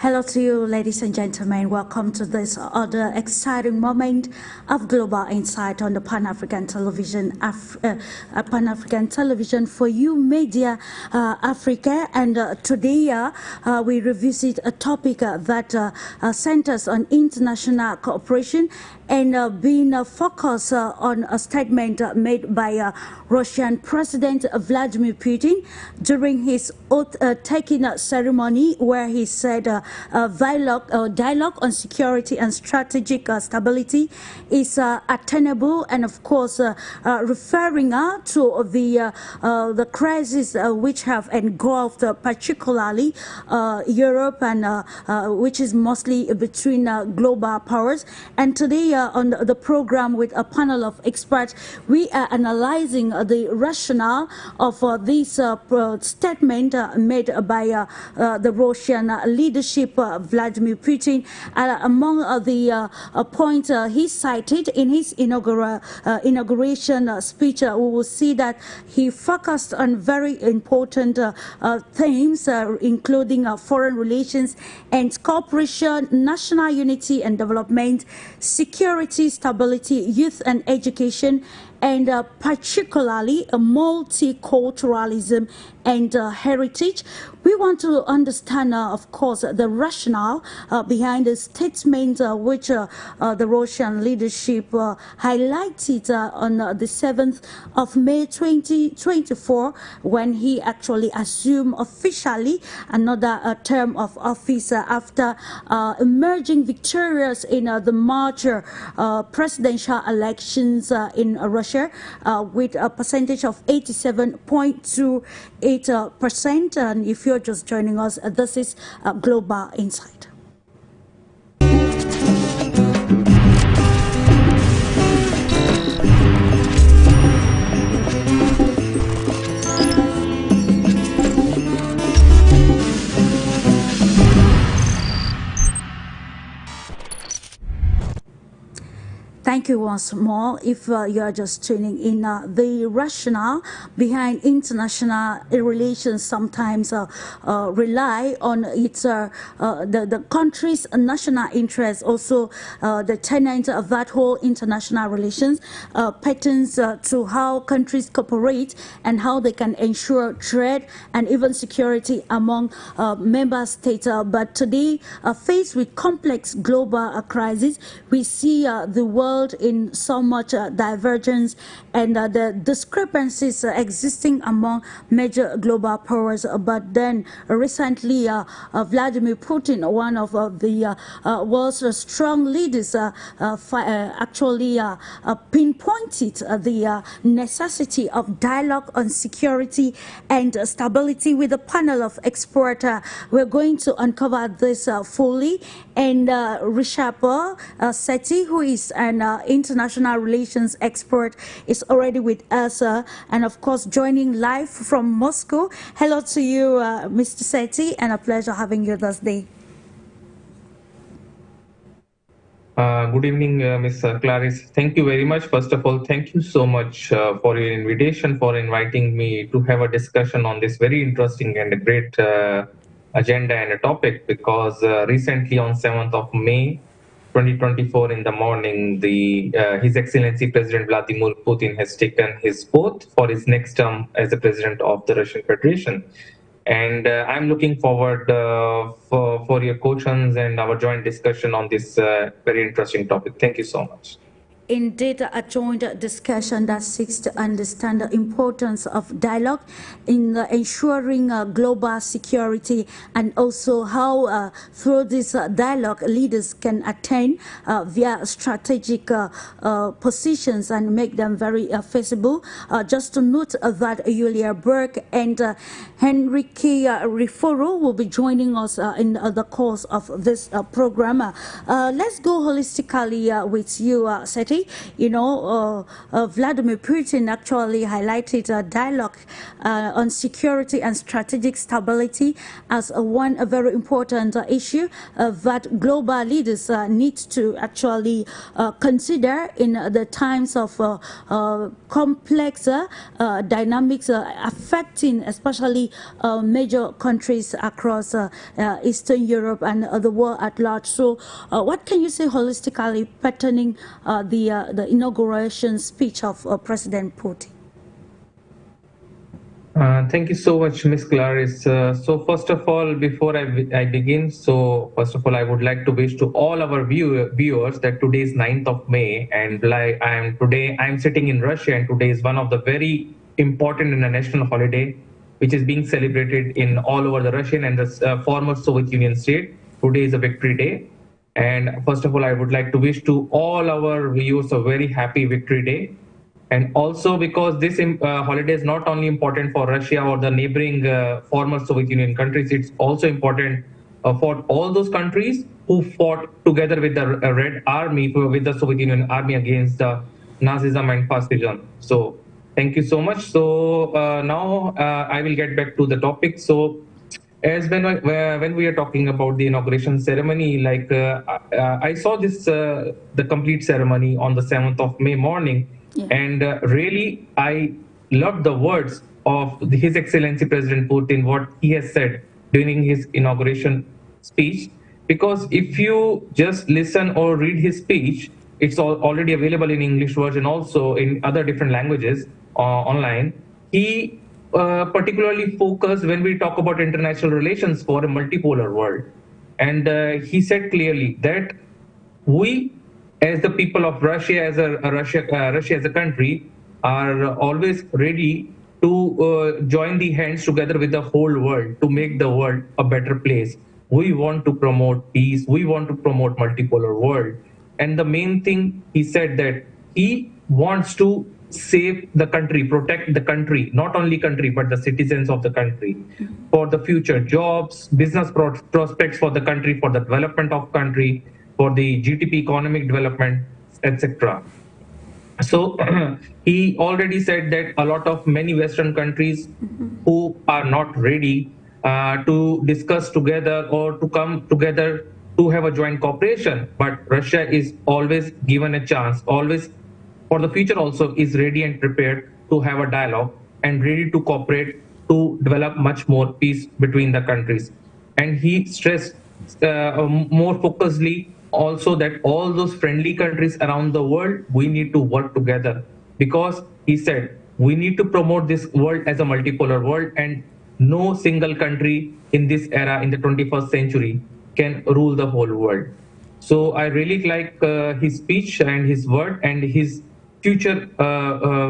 Hello to you, ladies and gentlemen. Welcome to this other exciting moment of Global Insight on the Pan-African Television, Pan-African Television for You Media Africa. And today we revisit a topic that centers on international cooperation and being focused on a statement made by Russian President Vladimir Putin during his oath-taking ceremony, where he said dialogue on security and strategic stability is attainable, and of course referring to the crises which have engulfed particularly Europe, and which is mostly between global powers. And today on the program with a panel of experts, we are analyzing the rationale of this statement made by the Russian leadership, Vladimir Putin. Among the points he cited in his inauguration speech, we will see that he focused on very important themes, including foreign relations and cooperation, national unity and development, security, stability, youth and education, and particularly multiculturalism and heritage. We want to understand, of course, the rationale behind the statement which the Russian leadership highlighted on the 7th of May 2024, when he actually assumed officially another term of office after emerging victorious in the March presidential elections in Russia with a percentage of 87.28%. And if you're just joining us, this is Global Insight. Thank you once more. If you are just tuning in, the rationale behind international relations sometimes rely on its the country's national interest. Also, the tenets of that whole international relations pertains to how countries cooperate and how they can ensure trade and even security among member states. But today, faced with complex global crises, we see the world in so much divergence and the discrepancies existing among major global powers. But then recently, Vladimir Putin, one of the world's strong leaders, actually pinpointed the necessity of dialogue on security and stability with a panel of experts. We're going to uncover this fully. And RISHABH, SETHI, who is an international relations expert, is already with us, and of course joining live from Moscow. Hello to you, Mr. SETHI, and a pleasure having you this day. Good evening, Ms. Clarice. Thank you very much. First of all, thank you so much for your invitation, for inviting me to have a discussion on this very interesting and a great agenda and a topic, because recently on 7th of May 2024 in the morning, His Excellency President Vladimir Putin has taken his oath for his next term as the President of the Russian Federation. And I'm looking forward for your questions and our joint discussion on this very interesting topic. Thank you so much. Indeed, a joint discussion that seeks to understand the importance of dialogue in ensuring global security, and also how through this dialogue leaders can attain via strategic positions and make them very feasible. Just to note that YULIA BERG and ENRIQUE REFOYO will be joining us in the course of this program. Let's go holistically with you, Seth. Party, Vladimir Putin actually highlighted a dialogue on security and strategic stability as a very important issue that global leaders need to actually consider in the times of complex dynamics affecting especially major countries across Eastern Europe and the world at large. So what can you say holistically pertaining the inauguration speech of President Putin? Thank you so much, Ms. Clarice. So first of all, before I begin, I would like to wish to all our viewers that today is 9th of May, and I'm sitting in Russia, and today is one of the very important international holiday, which is being celebrated in all over the Russian and the former Soviet Union state. Today is a victory day. And first of all, I would like to wish to all our viewers a very happy victory day. And also because this holiday is not only important for Russia or the neighboring former Soviet Union countries, it's also important for all those countries who fought together with the Red Army, with the Soviet Union Army against Nazism and fascism. So thank you so much. So now I will get back to the topic. So as when we are talking about the inauguration ceremony, like I saw this the complete ceremony on the 7th of May morning. Yeah. And really, I loved the words of His Excellency President Putin, what he has said during his inauguration speech. Because if you just listen or read his speech, it's already available in English version, also in other different languages online. He particularly focused when we talk about international relations for a multipolar world. And he said clearly that we, as the people of Russia, Russia as a country, are always ready to join the hands together with the whole world to make the world a better place. We want to promote peace. We want to promote multipolar world. And the main thing, he said that he wants to save the country, protect the country, not only country, but the citizens of the country for the future jobs, business prospects for the country, for the development of country, for the GDP economic development, etc. So he already said that a lot of many Western countries who are not ready to discuss together or to come together to have a joint cooperation, but Russia is always given a chance, always for the future also is ready and prepared to have a dialogue and ready to cooperate to develop much more peace between the countries. And he stressed more focusedly also that all those friendly countries around the world, we need to work together, because he said we need to promote this world as a multipolar world, and no single country in this era, in the 21st century, can rule the whole world. So I really like his speech and his word and his future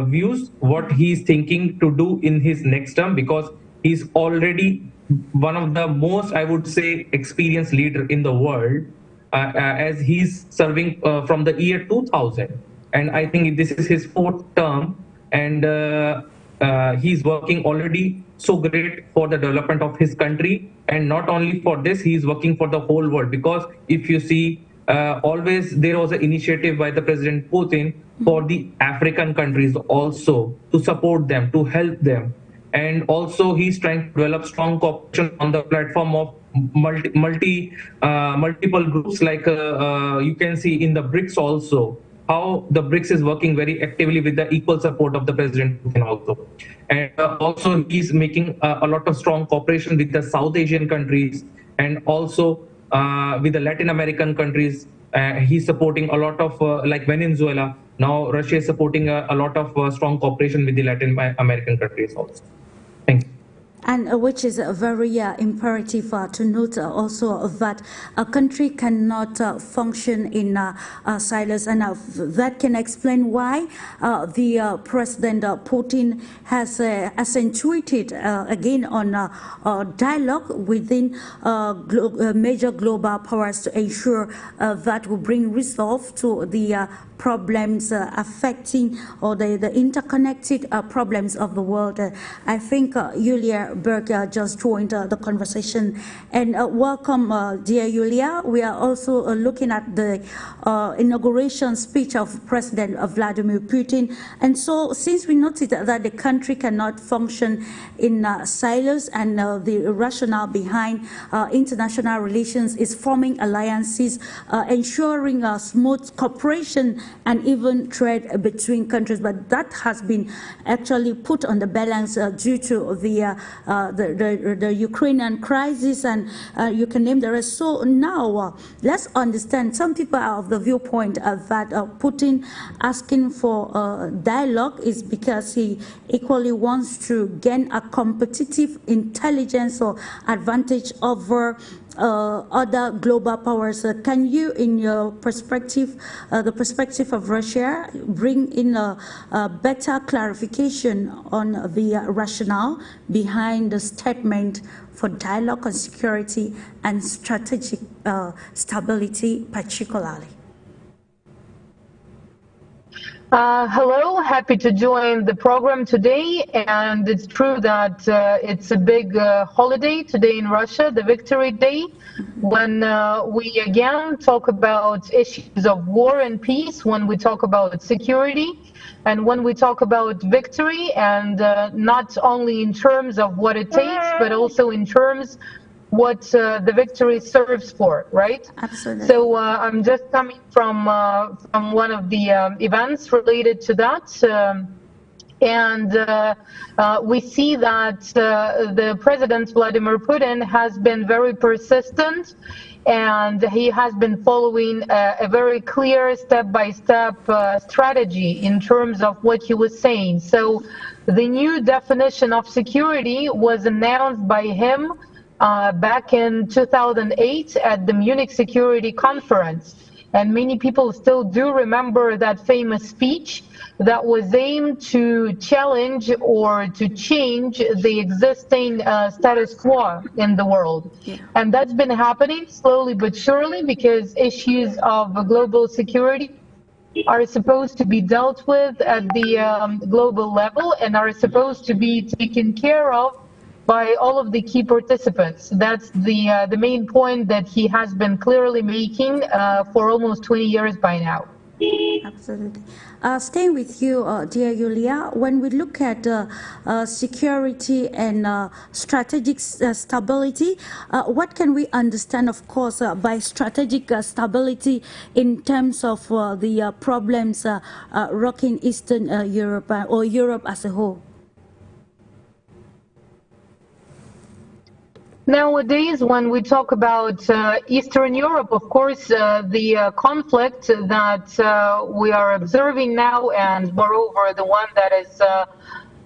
views, what he's thinking to do in his next term, because he's already one of the most, I would say, experienced leader in the world, as he's serving from the year 2000. And I think this is his 4th term, and he's working already so great for the development of his country. And not only for this, he's working for the whole world, because if you see, always there was an initiative by the President Putin for the African countries also, to support them, to help them. And also he's trying to develop strong cooperation on the platform of multiple groups, like you can see in the BRICS also, how the BRICS is working very actively with the equal support of the President Putin also. And also he's making a lot of strong cooperation with the South Asian countries, and also with the Latin American countries. He's supporting a lot of, like Venezuela. Now Russia is supporting a lot of strong cooperation with the Latin American countries also. Thank you. And which is very imperative to note also that a country cannot function in silence, and that can explain why the President Putin has accentuated again on dialogue within major global powers to ensure that will bring resolve to the problems affecting, or the interconnected problems of the world. I think Yulia where BERG just joined the conversation. And welcome, dear Yulia. We are also looking at the inauguration speech of President Vladimir Putin. And so since we noted that the country cannot function in silos, and the rationale behind international relations is forming alliances, ensuring smooth cooperation and even trade between countries, but that has been actually put on the balance due to the Ukrainian crisis, and you can name the rest. So now let's understand, some people are of the viewpoint that Putin asking for dialogue is because he equally wants to gain a competitive intelligence or advantage over other global powers. Can you, in your perspective, the perspective of Russia, bring in a better clarification on the rationale behind the statement for dialogue on security and strategic stability particularly? Hello, happy to join the program today, and it's true that it's a big holiday today in Russia, the Victory Day, when we again talk about issues of war and peace, when we talk about security, and when we talk about victory, and not only in terms of what it takes, but also in terms what the victory serves for, right? Absolutely. So I'm just coming from one of the events related to that, and we see that the President Vladimir Putin has been very persistent, and he has been following a very clear step-by-step strategy in terms of what he was saying. So the new definition of security was announced by him back in 2008 at the Munich Security Conference. And many people still do remember that famous speech that was aimed to challenge or to change the existing status quo in the world. Yeah. And that's been happening slowly but surely, because issues of global security are supposed to be dealt with at the global level and are supposed to be taken care of by all of the key participants. That's the main point that he has been clearly making for almost 20 years by now. Absolutely. Staying with you, dear Yulia, when we look at security and strategic stability, what can we understand, of course, by strategic stability in terms of the problems rocking Eastern Europe or Europe as a whole? Nowadays, when we talk about Eastern Europe, of course, the conflict that we are observing now, and moreover, the one that is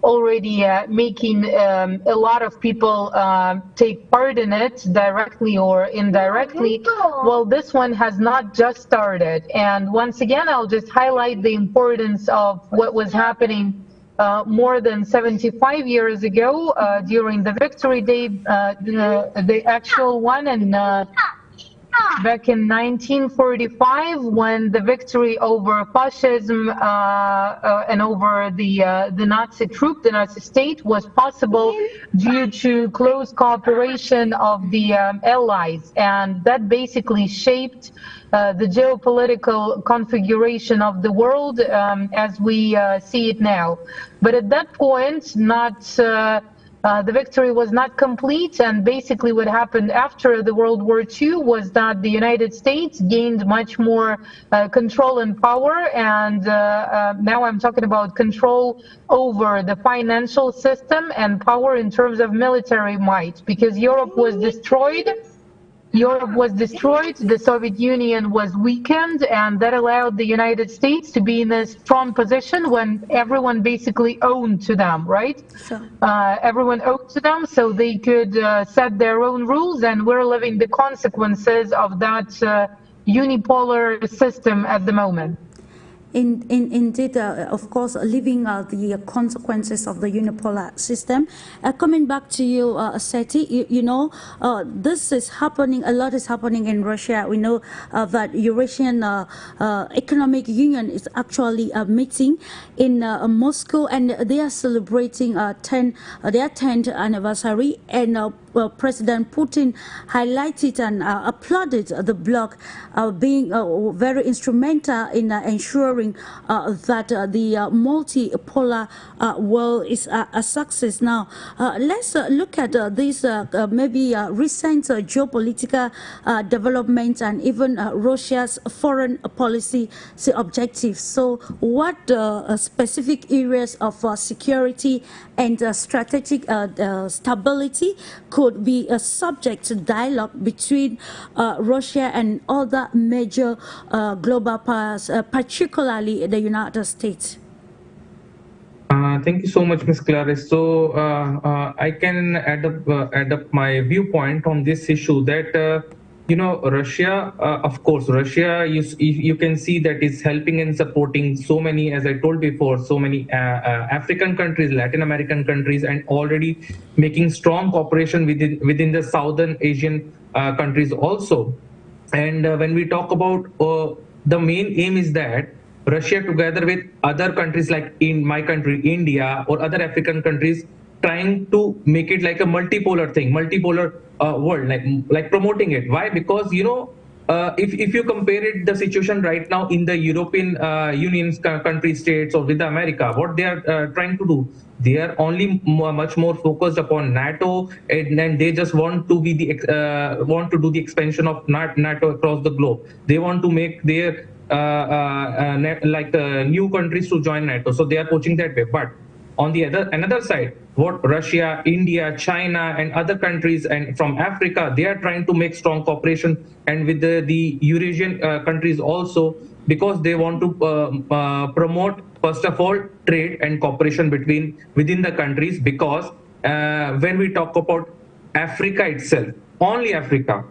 already making a lot of people take part in it, directly or indirectly, well, this one has not just started. And once again, I'll just highlight the importance of what was happening more than 75 years ago during the Victory Day, the actual one, and back in 1945, when the victory over fascism and over the Nazi troop, the Nazi state, was possible due to close cooperation of the Allies, and that basically shaped the geopolitical configuration of the world as we see it now. But at that point, the victory was not complete, and basically what happened after the World War II was that the United States gained much more control and power, and now I'm talking about control over the financial system and power in terms of military might, because Europe was destroyed. The Soviet Union was weakened, and that allowed the United States to be in a strong position when everyone basically owned to them, right? Sure. Everyone owed to them, so they could set their own rules, and we're living the consequences of that unipolar system at the moment. Indeed, of course, living the consequences of the unipolar system. Coming back to you, SETHI, you know, this is happening, a lot is happening in Russia. We know that Eurasian Economic Union is actually meeting in Moscow, and they are celebrating their 10th anniversary, and President Putin highlighted and applauded the bloc being very instrumental in ensuring that the multipolar world is a success. Now, let's look at these maybe recent geopolitical developments and even Russia's foreign policy objectives. So, what specific areas of security and strategic stability could be subject to dialogue between Russia and other major global powers, particularly the United States? Thank you so much, Ms. Clarice. So I can add up my viewpoint on this issue that you know, Russia, of course, Russia, you can see that is helping and supporting so many, as I told before, so many African countries, Latin American countries, and already making strong cooperation within the Southern Asian countries also. And when we talk about the main aim is that Russia, together with other countries like in my country, India, or other African countries, trying to make it like a multipolar thing, multipolar world, like promoting it. Why? Because, you know, if you compare it, the situation right now in the European Union's country states or with America, what they are trying to do, they are only much more focused upon NATO, and they just want to be the want to do the expansion of NATO across the globe. They want to make their new countries to join NATO, so they are pushing that way. But on the another side, what Russia, India, China, and other countries and from Africa, they are trying to make strong cooperation, and with the Eurasian countries also, because they want to promote, first of all, trade and cooperation within the countries. Because when we talk about Africa itself, only Africa,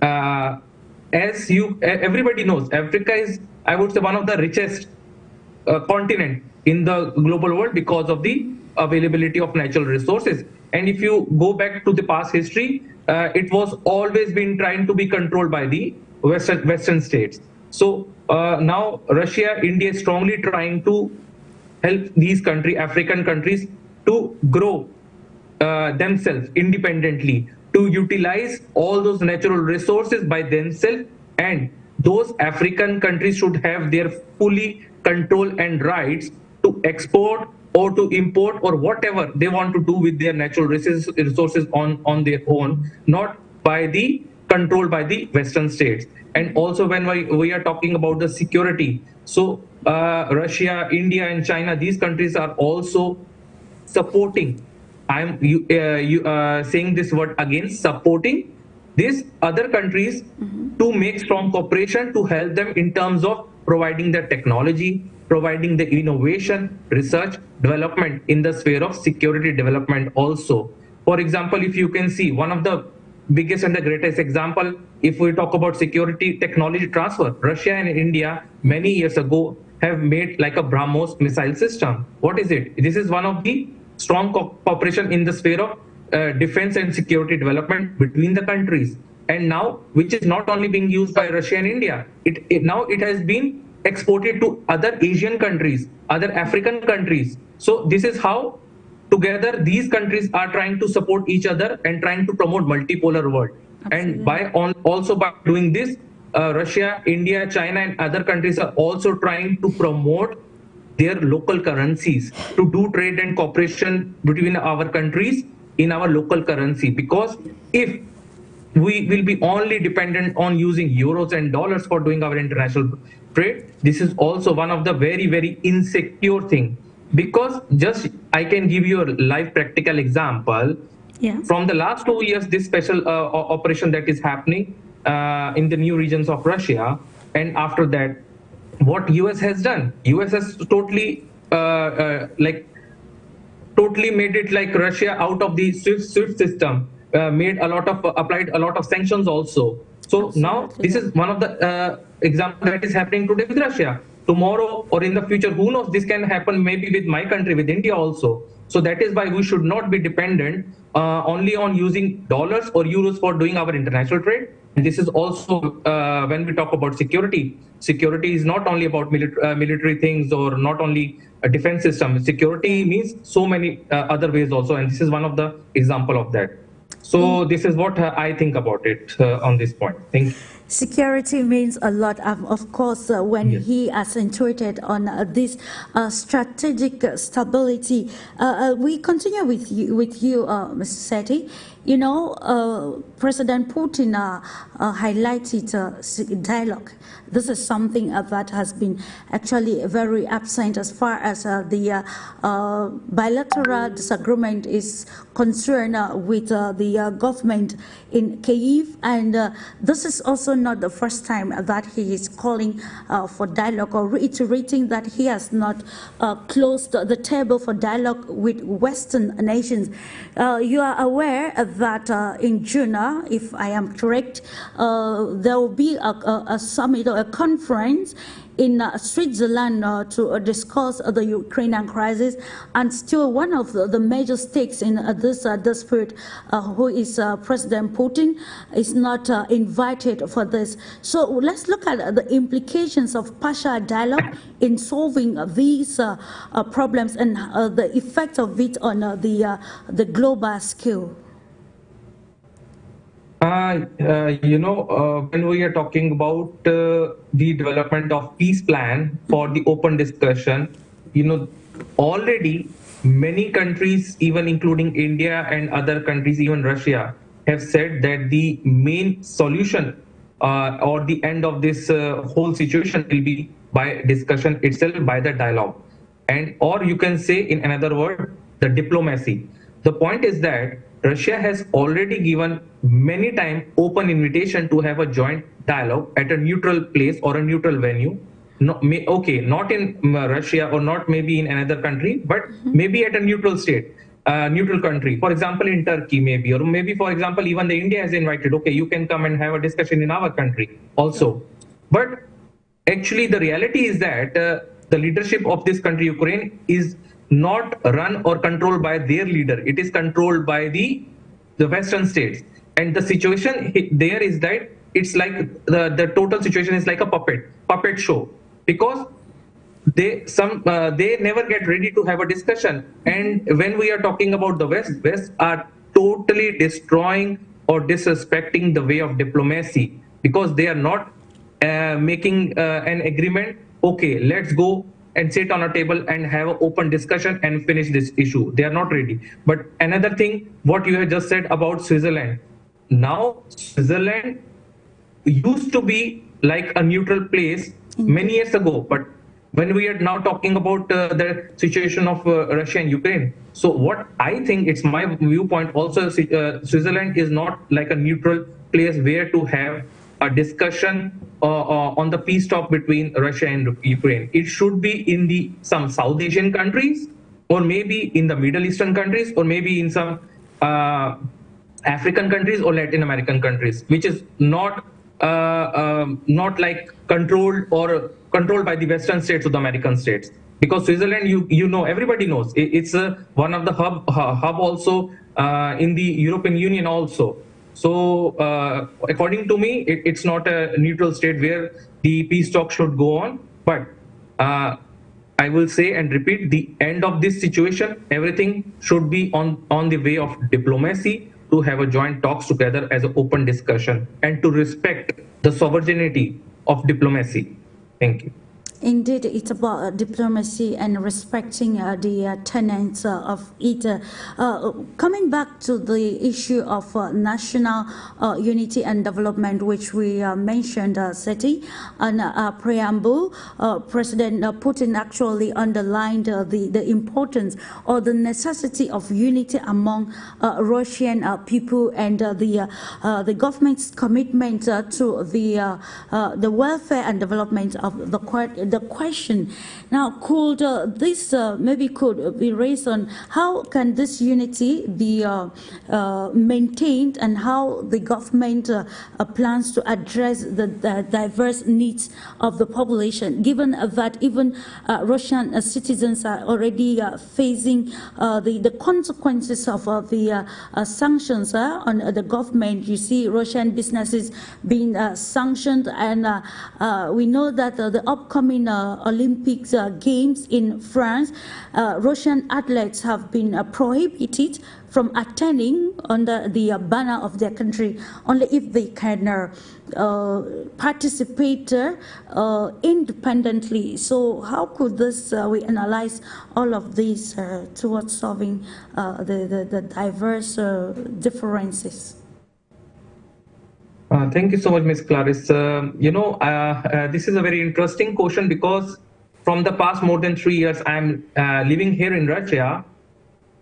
as everybody knows, Africa is, I would say, one of the richest continent in the global world because of the availability of natural resources. And if you go back to the past history, it was always been trying to be controlled by the Western states. So now Russia, India is strongly trying to help these African countries to grow themselves independently, to utilize all those natural resources by themselves, and those African countries should have their fully control and rights to export or to import or whatever they want to do with their natural resources on their own, not by the control by the Western states. And also when we are talking about the security, so Russia, India, and China, these countries are also supporting, I'm saying this word again, supporting these other countries to make strong cooperation to help them in terms of providing the technology, providing the innovation, research, development in the sphere of security development also. For example, if you can see, one of the biggest and the greatest example, if we talk about security technology transfer, Russia and India many years ago have made like a BrahMos missile system. What is it? This is one of the strong cooperation in the sphere of defense and security development between the countries. And now, which is not only being used by Russia and India, now it has been exported to other Asian countries, other African countries. So this is how together these countries are trying to support each other and trying to promote multipolar world. Absolutely. And also by doing this, Russia, India, China, and other countries are also trying to promote their local currencies, to do trade and cooperation between our countries in our local currency. Because if we will be only dependent on using euros and dollars for doing our international trade, this is also one of the very, very insecure thing. Because just I can give you a live practical example. Yeah. From the last 2 years, this special operation that is happening in the new regions of Russia, and after that, what US has done, US has totally totally made it like Russia out of the SWIFT system, applied a lot of sanctions also. So absolutely. Now this is one of the example that is happening today with Russia. tomorrow or in the future, who knows, this can happen maybe with my country, with India also. So that is why we should not be dependent only on using dollars or euros for doing our international trade. And this is also when we talk about security. Security is not only about military things or not only a defense system. Security means so many other ways also, and this is one of the example of that. So this is what I think about it on this point. Thank you. Security means a lot, of course, when Yes. he accentuated on this strategic stability. We continue with you, Mr. Sethi. You know, President Putin highlighted dialogue. This is something that has been actually very absent as far as the bilateral disagreement is concerned with the government in Kyiv, and this is also not the first time that he is calling for dialogue or reiterating that he has not closed the table for dialogue with Western nations. You are aware that in June, if I am correct, there will be a summit or a conference in Switzerland to discuss the Ukrainian crisis, and still one of the major stakes in this dispute, who is President Putin, is not invited for this. So let's look at the implications of partial dialogue in solving these problems and the effect of it on the global scale. You know, when we are talking about the development of peace plan for the open discussion, you know, already many countries, even including India and other countries, even Russia, have said that the main solution or the end of this whole situation will be by discussion itself, by the dialogue. And or you can say in another word, the diplomacy. The point is that Russia has already given many times open invitation to have a joint dialogue at a neutral place or a neutral venue. No, okay, not in Russia or not maybe in another country, but maybe at a neutral state, neutral country. For example, in Turkey maybe, or maybe for example, even the India has invited, okay, you can come and have a discussion in our country also. But actually the reality is that the leadership of this country, Ukraine, is not run or controlled by their leader. It is controlled by the Western states. And the situation there is that it's like the total situation is like a puppet show, because they never get ready to have a discussion. And when we are talking about the West are totally destroying or disrespecting the way of diplomacy, because they are not making an agreement. Okay, let's go and sit on a table and have an open discussion and finish this issue. They are not ready. But another thing, what you have just said about Switzerland. Now, Switzerland used to be like a neutral place many years ago. But when we are now talking about the situation of Russia and Ukraine, so what I think, it's my viewpoint also, Switzerland is not like a neutral place where to have a discussion on the peace talk between Russia and Ukraine. It should be in some South Asian countries, or maybe in the Middle Eastern countries, or maybe in some African countries or Latin American countries, which is not like controlled by the Western states or the American states. Because Switzerland, you know, everybody knows, it's one of the hub also in the European Union also. So according to me, it's not a neutral state where the peace talk should go on. But I will say and repeat, the end of this situation, everything should be on the way of diplomacy, to have a joint talks together as an open discussion, and to respect the sovereignty of diplomacy. Thank you. Indeed, it's about diplomacy and respecting the tenets of it. Coming back to the issue of national unity and development, which we mentioned, SETI, in a preamble, President Putin actually underlined the importance or the necessity of unity among Russian people, and the government's commitment to the welfare and development of the the question now, could this maybe could be raised on how can this unity be maintained, and how the government plans to address the diverse needs of the population, given that even Russian citizens are already facing the consequences of the sanctions on the government. You see Russian businesses being sanctioned, and we know that the upcoming Olympics Games in France, Russian athletes have been prohibited from attending under the banner of their country, only if they can participate independently. So how could this, we analyze all of these towards solving the diverse differences? Thank you so much, Ms. Clarice. This is a very interesting question, because from the past more than 3 years, I'm living here in Russia.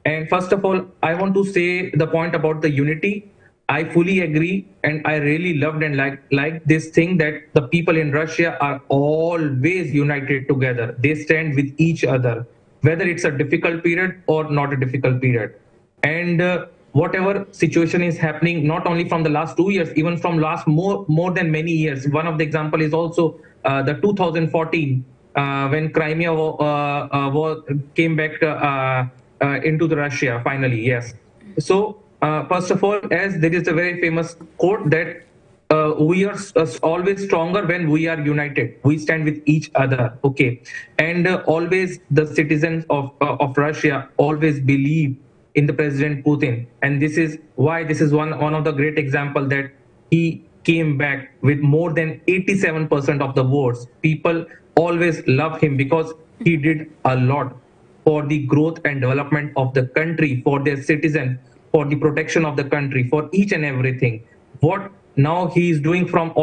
And first of all, I want to say the point about the unity. I fully agree, and I really loved and like this thing that the people in Russia are always united together. They stand with each other, whether it's a difficult period or not a difficult period. And whatever situation is happening, not only from the last 2 years, even from last more than many years. One of the example is also the 2014 when Crimea came back into the Russia finally. Yes. So first of all, as there is a very famous quote that we are always stronger when we are united. We stand with each other. Okay, and always the citizens of Russia always believe in the President Putin, and this is why this is one of the great example that he came back with more than 87% of the votes. People always love him because he did a lot for the growth and development of the country, for their citizens, for the protection of the country, for each and everything. What now he is doing from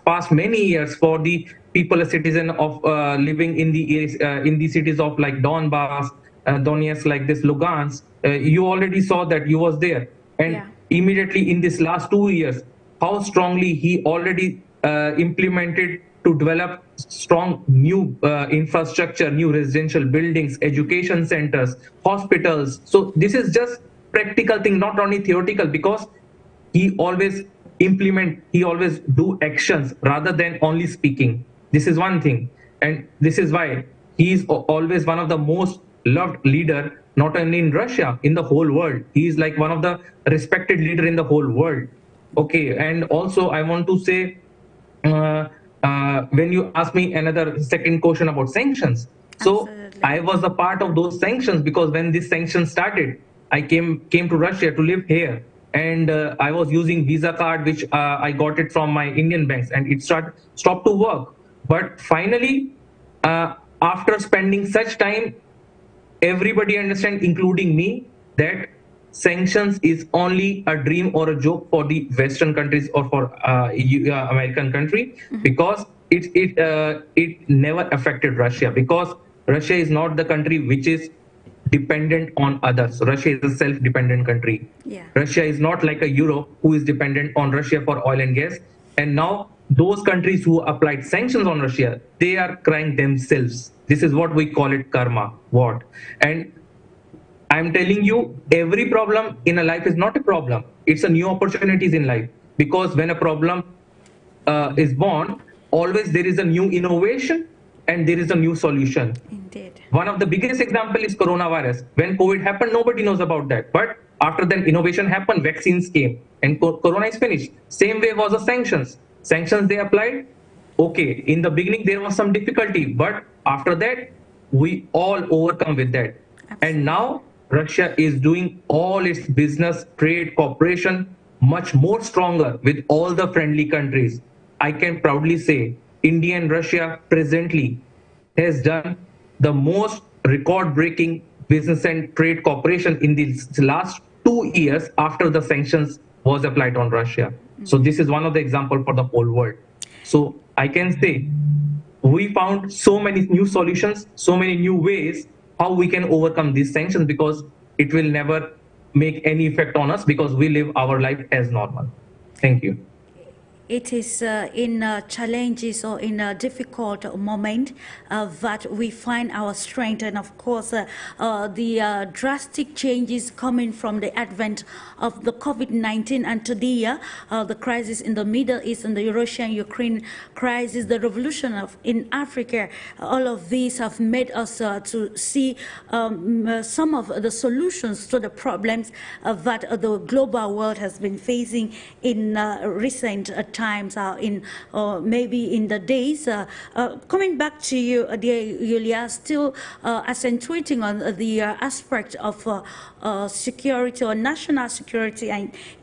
past many years for the people, a citizen of living in the cities of like Donbass, Donetsk, like this Lugansk, you already saw that, you was there. And immediately in this last 2 years, how strongly he already implemented to develop strong new infrastructure, new residential buildings, education centers, hospitals. So this is just practical thing, not only theoretical, because he always he always do actions rather than only speaking. This is one thing. And this is why he is always one of the most loved leader, not only in Russia, in the whole world. He is like one of the respected leader in the whole world. Okay, and also I want to say, when you ask me another second question about sanctions, so absolutely, I was a part of those sanctions, because when this sanctions started, I came to Russia to live here, and I was using Visa card, which I got it from my Indian banks, and it stopped to work. But finally, after spending such time, everybody understand, including me, that sanctions is only a dream or a joke for the Western countries or for American country, because it never affected Russia, because Russia is not the country which is dependent on others. Russia is a self-dependent country. Russia is not like a Europe who is dependent on Russia for oil and gas. And now those countries who applied sanctions on Russia, they are crying themselves. This is what we call it karma. What? And I'm telling you, every problem in a life is not a problem. It's a new opportunities in life. Because when a problem is born, always there is a new innovation and there is a new solution. Indeed. One of the biggest example is coronavirus. When COVID happened, nobody knows about that. But after that innovation happened, vaccines came and corona is finished. Same way was the sanctions. Sanctions they applied. Okay, in the beginning there was some difficulty, but after that we all overcome with that. Absolutely. And now Russia is doing all its business, trade, cooperation much more stronger with all the friendly countries. I can proudly say India and Russia presently has done the most record-breaking business and trade cooperation in these last 2 years after the sanctions was applied on Russia. So this is one of the examples for the whole world. So I can say we found so many new solutions, so many new ways how we can overcome these sanctions, because it will never make any effect on us, because we live our life as normal. Thank you. it is in challenges or in a difficult moment that we find our strength. And of course, the drastic changes coming from the advent of the COVID-19 and today, the crisis in the Middle East and the Russia-Ukraine crisis, the revolution in Africa, all of these have made us to see some of the solutions to the problems that the global world has been facing in recent times, maybe in the days. Coming back to you, dear YULIA, still accentuating on the aspect of security or national security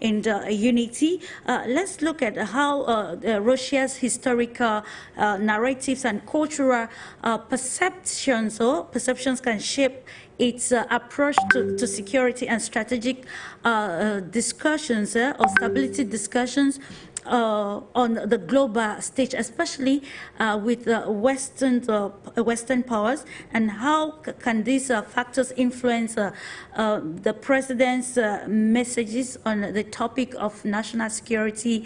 and unity, let's look at how Russia's historical narratives and cultural perceptions can shape its approach to security and strategic discussions or stability discussions on the global stage, especially with Western powers, and how can these factors influence the president's messages on the topic of national security,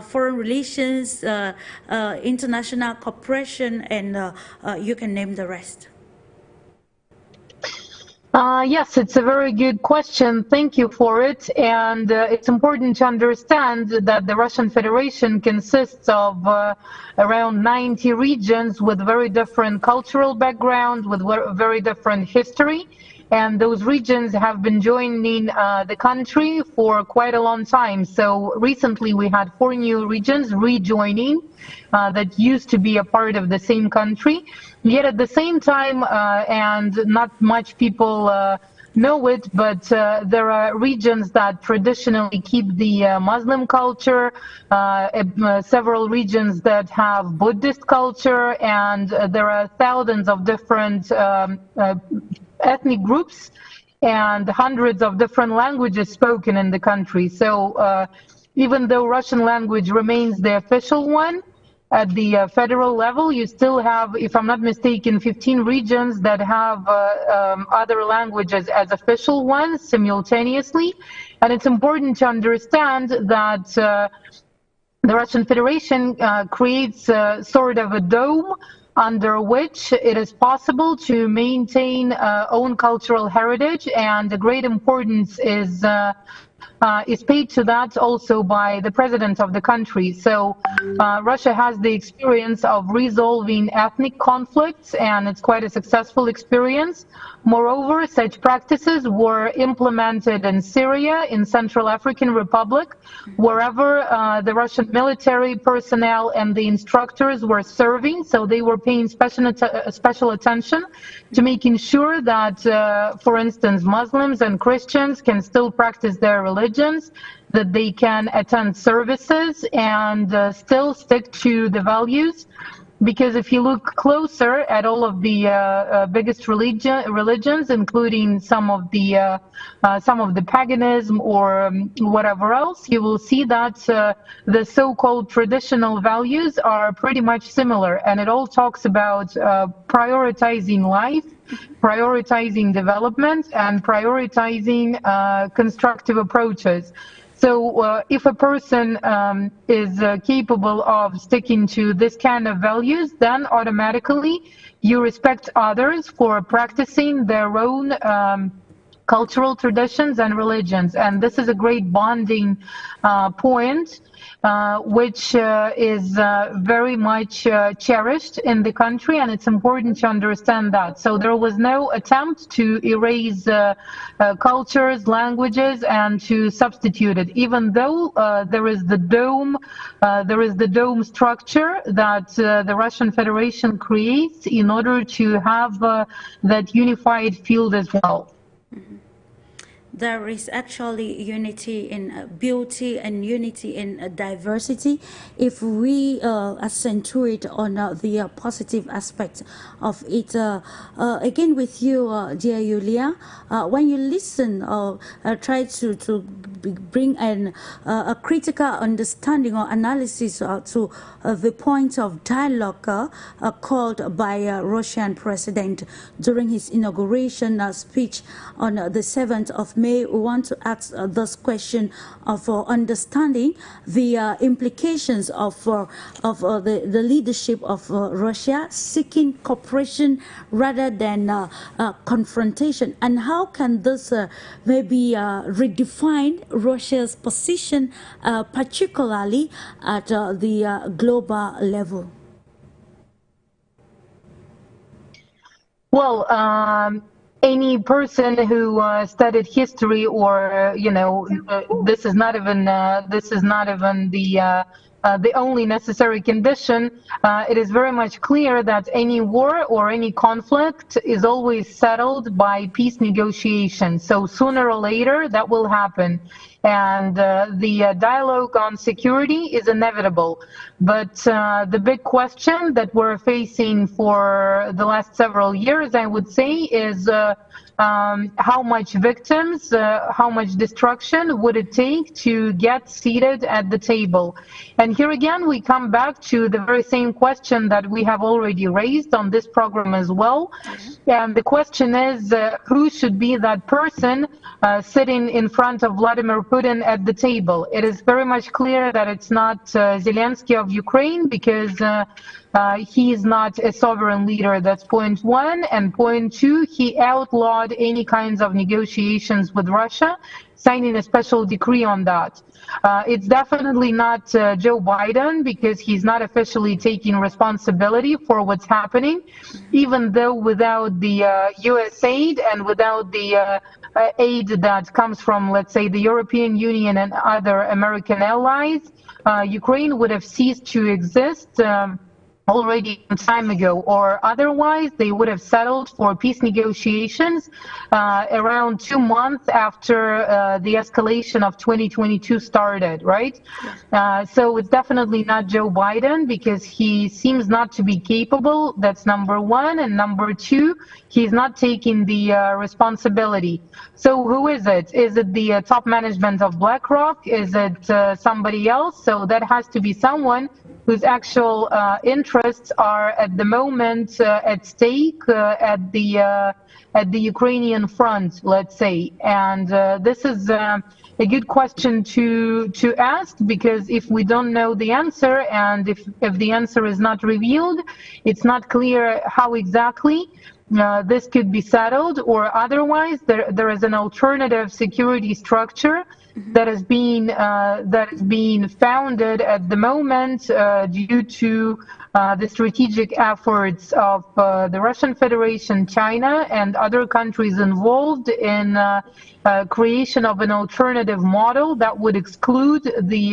foreign relations, international cooperation, and you can name the rest. Yes, it's a very good question. Thank you for it. And it's important to understand that the Russian Federation consists of around 90 regions with very different cultural background, with very different history. And those regions have been joining the country for quite a long time. So recently we had 4 new regions rejoining that used to be a part of the same country. Yet at the same time, and not much people know it, but there are regions that traditionally keep the Muslim culture, several regions that have Buddhist culture, and there are thousands of different ethnic groups and hundreds of different languages spoken in the country. So even though Russian language remains the official one, at the federal level, you still have, if I'm not mistaken, 15 regions that have other languages as official ones simultaneously. And it's important to understand that the Russian Federation creates sort of a dome under which it is possible to maintain own cultural heritage, and the great importance is paid to that also by the president of the country. So Russia has the experience of resolving ethnic conflicts, and it's quite a successful experience. Moreover, such practices were implemented in Syria, in Central African Republic, wherever the Russian military personnel and the instructors were serving. So they were paying special attention to making sure that, for instance, Muslims and Christians can still practice their religions, that they can attend services and still stick to the values. Because if you look closer at all of the biggest religions, including some of the paganism or whatever else, you will see that the so-called traditional values are pretty much similar, and it all talks about prioritizing life, prioritizing development, and prioritizing constructive approaches. So if a person is capable of sticking to this kind of values, then automatically you respect others for practicing their own cultural traditions and religions. And this is a great bonding point, which is very much cherished in the country, and it's important to understand that. So there was no attempt to erase cultures, languages, and to substitute it, even though there is the dome structure that the Russian Federation creates in order to have that unified field as well. There is actually unity in beauty and unity in diversity if we accentuate on the positive aspects of it. Again with you, dear YULIA, when you listen or try to bring a critical understanding or analysis to the point of dialogue called by Russian President during his inauguration speech on the 7th of May may want to ask this question of understanding the implications of the leadership of Russia seeking cooperation rather than confrontation, and how can this maybe redefine Russia's position, particularly at the global level? Well, any person who studied history, or this is not even the only necessary condition. It is very much clear that any war or any conflict is always settled by peace negotiations. So sooner or later that will happen. And the dialogue on security is inevitable. But the big question that we're facing for the last several years, I would say, is how much victims, how much destruction would it take to get seated at the table? And here again, we come back to the very same question that we have already raised on this program as well. And the question is, who should be that person sitting in front of Vladimir Putin at the table? It is very much clear that it's not Zelensky of Ukraine, because he is not a sovereign leader. That's point one. And point two, he outlawed any kinds of negotiations with Russia, signing a special decree on that. It's definitely not Joe Biden, because he's not officially taking responsibility for what's happening, even though without the US aid and without the aid that comes from, let's say, the European Union and other American allies, Ukraine would have ceased to exist already some time ago, or otherwise they would have settled for peace negotiations around 2 months after the escalation of 2022 started, right? So it's definitely not Joe Biden, because he seems not to be capable. That's number one. And number two, he's not taking the responsibility. So who is it? Is it the top management of BlackRock? Is it somebody else? So that has to be someone whose actual interests are at the moment at stake at the Ukrainian front, let's say. And this is a good question to ask, because if we don't know the answer, and if the answer is not revealed, it's not clear how exactly this could be settled, or otherwise there is an alternative security structure that is being founded at the moment due to the strategic efforts of the Russian Federation, China, and other countries involved in creation of an alternative model that would exclude the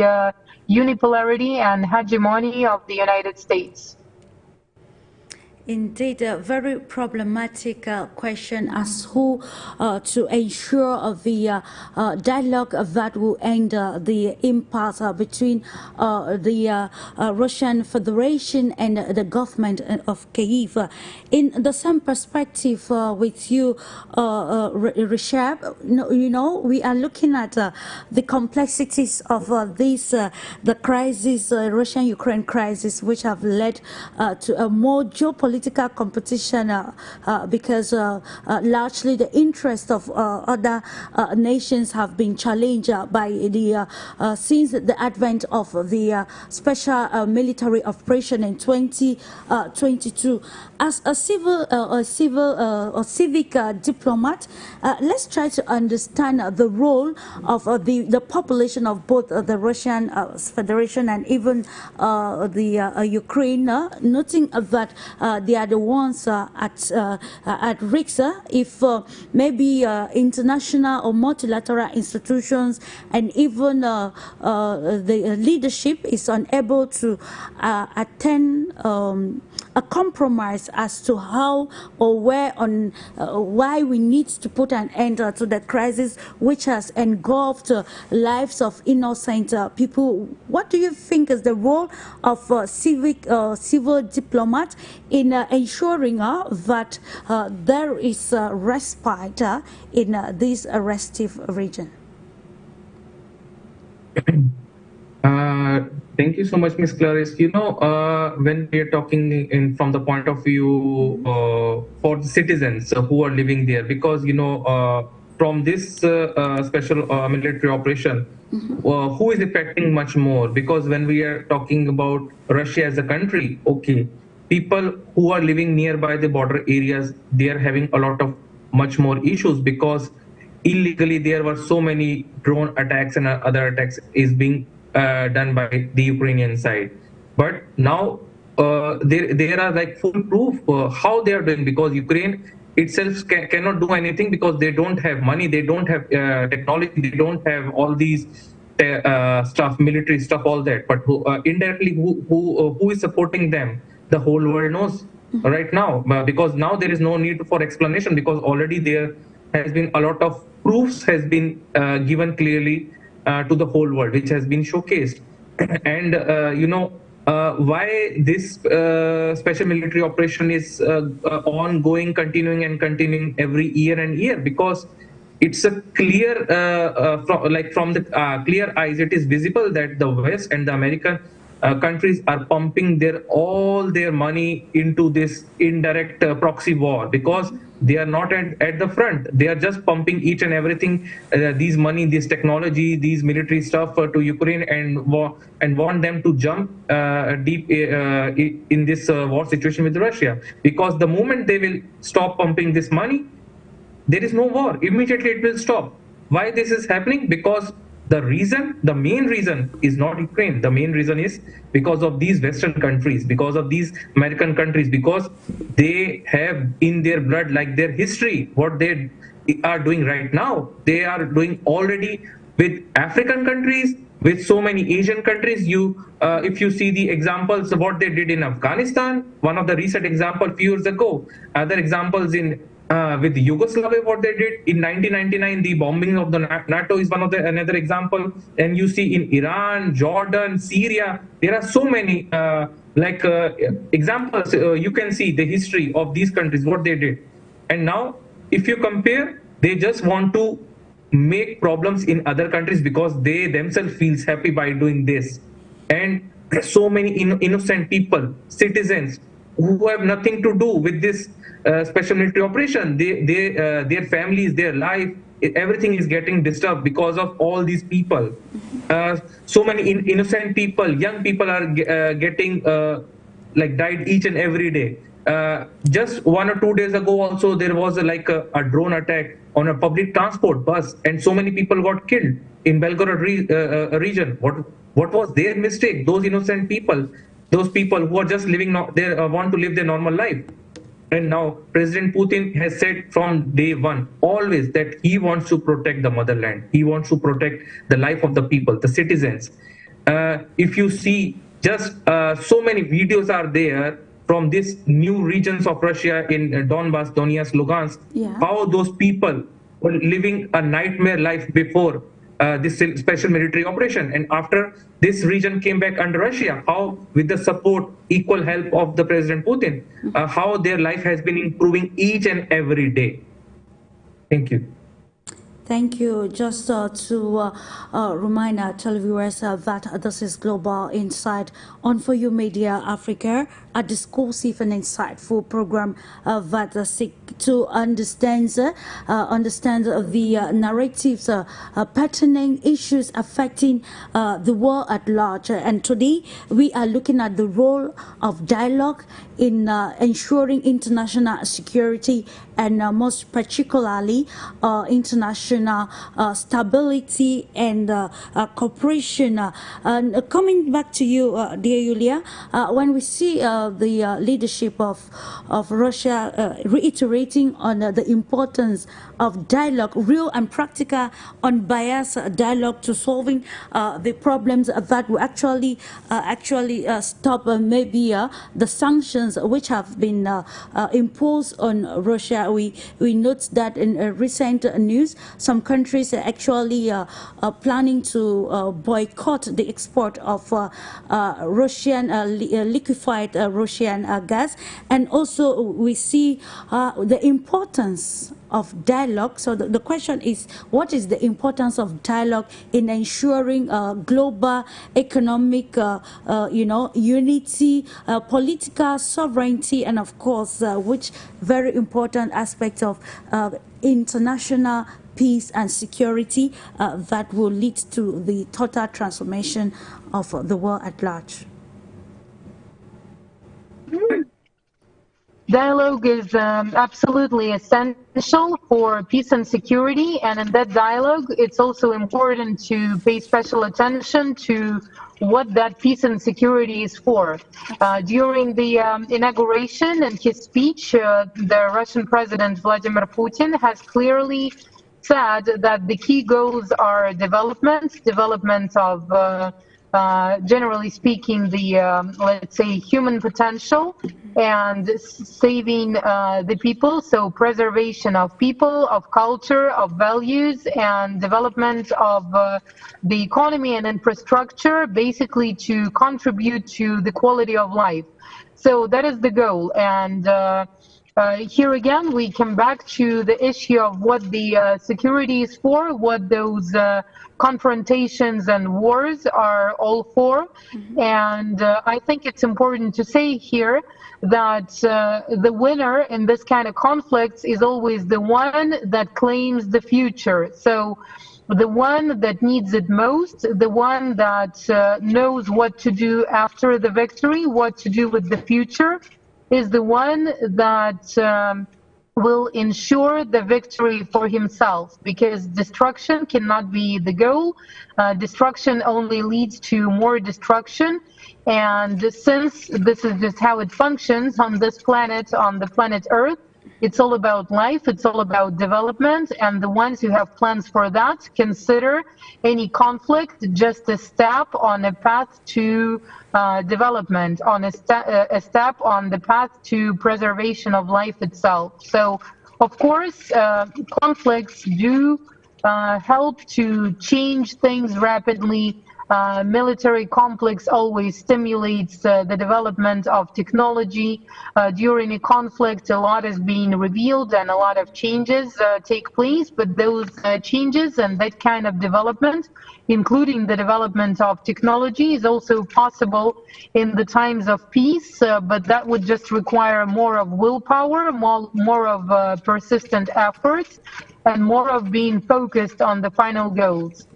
unipolarity and hegemony of the United States. Indeed, a very problematic question as who to ensure the dialogue that will end the impasse between the Russian Federation and the government of Kyiv. In the same perspective with you, RISHABH, we are looking at the complexities of the crisis, Russian-Ukraine crisis, which have led to a more geopolitical competition because largely the interests of other nations have been challenged by the since the advent of the special military operation in 2022. As a civic diplomat, let's try to understand the role of the population of both the Russian Federation and even the Ukraine, noting that they are the ones at risk if maybe international or multilateral institutions and even the leadership is unable to attain a compromise as to how or where on why we need to put an end to the crisis which has engulfed lives of innocent people. What do you think is the role of civil diplomat in ensuring that there is respite in this restive region? Thank you so much, Ms. Clarice. When we are talking from the point of view for the citizens who are living there, because from this special military operation, who is affecting much more? Because when we are talking about Russia as a country, okay, people who are living nearby the border areas, they are having a lot of much more issues, because illegally there were so many drone attacks and other attacks is being done by the Ukrainian side. But now there are like full proof how they are doing, because Ukraine itself cannot do anything because they don't have money, they don't have technology, they don't have all these stuff, military stuff, all that. But indirectly, who is supporting them? The whole world knows right now, because now there is no need for explanation, because already there has been a lot of proofs has been given clearly to the whole world, which has been showcased. And why this special military operation is ongoing, continuing and continuing every year and year? Because it's a clear, from the clear eyes, it is visible that the West and the American countries are pumping all their money into this indirect proxy war, because they are not at the front. They are just pumping each and everything, these money, this technology, these military stuff to Ukraine, and want them to jump deep in this war situation with Russia. Because the moment they will stop pumping this money, there is no war. Immediately it will stop. Why this is happening? Because the main reason is not Ukraine. The main reason is because of these Western countries, because of these American countries, because they have in their blood, like their history, what they are doing right now, they are doing already with African countries, with so many Asian countries. If you see the examples of what they did in Afghanistan, one of the recent example few years ago, other examples in with Yugoslavia, what they did in 1999, the bombing of the NATO is another example. And you see in Iran, Jordan, Syria, there are so many examples. You can see the history of these countries, what they did. And now, if you compare, they just want to make problems in other countries because they themselves feels happy by doing this. And so many innocent people, citizens, who have nothing to do with this special military operation, their families, their life, everything is getting disturbed because of all these people. So many innocent people, young people are getting died each and every day. Just 1 or 2 days ago also, there was a drone attack on a public transport bus, and so many people got killed in Belgorod region. What was their mistake? Those innocent people, those people who are just living, they want to live their normal life. And now President Putin has said from day one, always, that he wants to protect the motherland. He wants to protect the life of the people, the citizens. If you see, just so many videos are there from these new regions of Russia in Donbass, Donetsk, Lugansk, how those people were living a nightmare life before this special military operation. And after this region came back under Russia, how with the support, equal help of the President Putin, how their life has been improving each and every day. Thank you. Thank you. Just to remind our televiewers that this is Global Insight on For You Media Africa, a discursive and insightful program that seek to understand the narratives pertinent issues affecting the world at large. And today we are looking at the role of dialogue in ensuring international security, and most particularly international stability and cooperation. And coming back to you, dear Yulia, when we see the leadership of Russia reiterating on the importance of dialogue, real and practical, unbiased dialogue to solving the problems that will actually stop maybe the sanctions which have been imposed on Russia. We note that in recent news, some countries are actually planning to boycott the export of Russian liquefied Russian gas. And also we see the importance of dialogue. So the question is, what is the importance of dialogue in ensuring global economic, unity, political sovereignty, and of course, which very important aspect of international peace and security that will lead to the total transformation of the world at large? Dialogue is absolutely essential for peace and security, and in that dialogue, it's also important to pay special attention to what that peace and security is for. During the inauguration and his speech, the Russian President Vladimir Putin has clearly said that the key goals are development of generally speaking, the let's say human potential, and saving the people, so preservation of people, of culture, of values, and development of the economy and infrastructure, basically to contribute to the quality of life. So that is the goal. And here again, we come back to the issue of what the security is for, what those confrontations and wars are all for. And I think it's important to say here that the winner in this kind of conflicts is always the one that claims the future. So the one that needs it most, the one that knows what to do after the victory, what to do with the future, is the one that will ensure the victory for himself, because destruction cannot be the goal. Destruction only leads to more destruction. And since this is just how it functions on this planet, on the planet Earth, it's all about life, it's all about development, and the ones who have plans for that consider any conflict just a step on a path to development, on a step on the path to preservation of life itself. So, of course, conflicts do help to change things rapidly. Military complex always stimulates the development of technology. During a conflict, a lot is being revealed and a lot of changes take place, but those changes and that kind of development, including the development of technology, is also possible in the times of peace, but that would just require more of willpower, more of persistent efforts, and more of being focused on the final goals.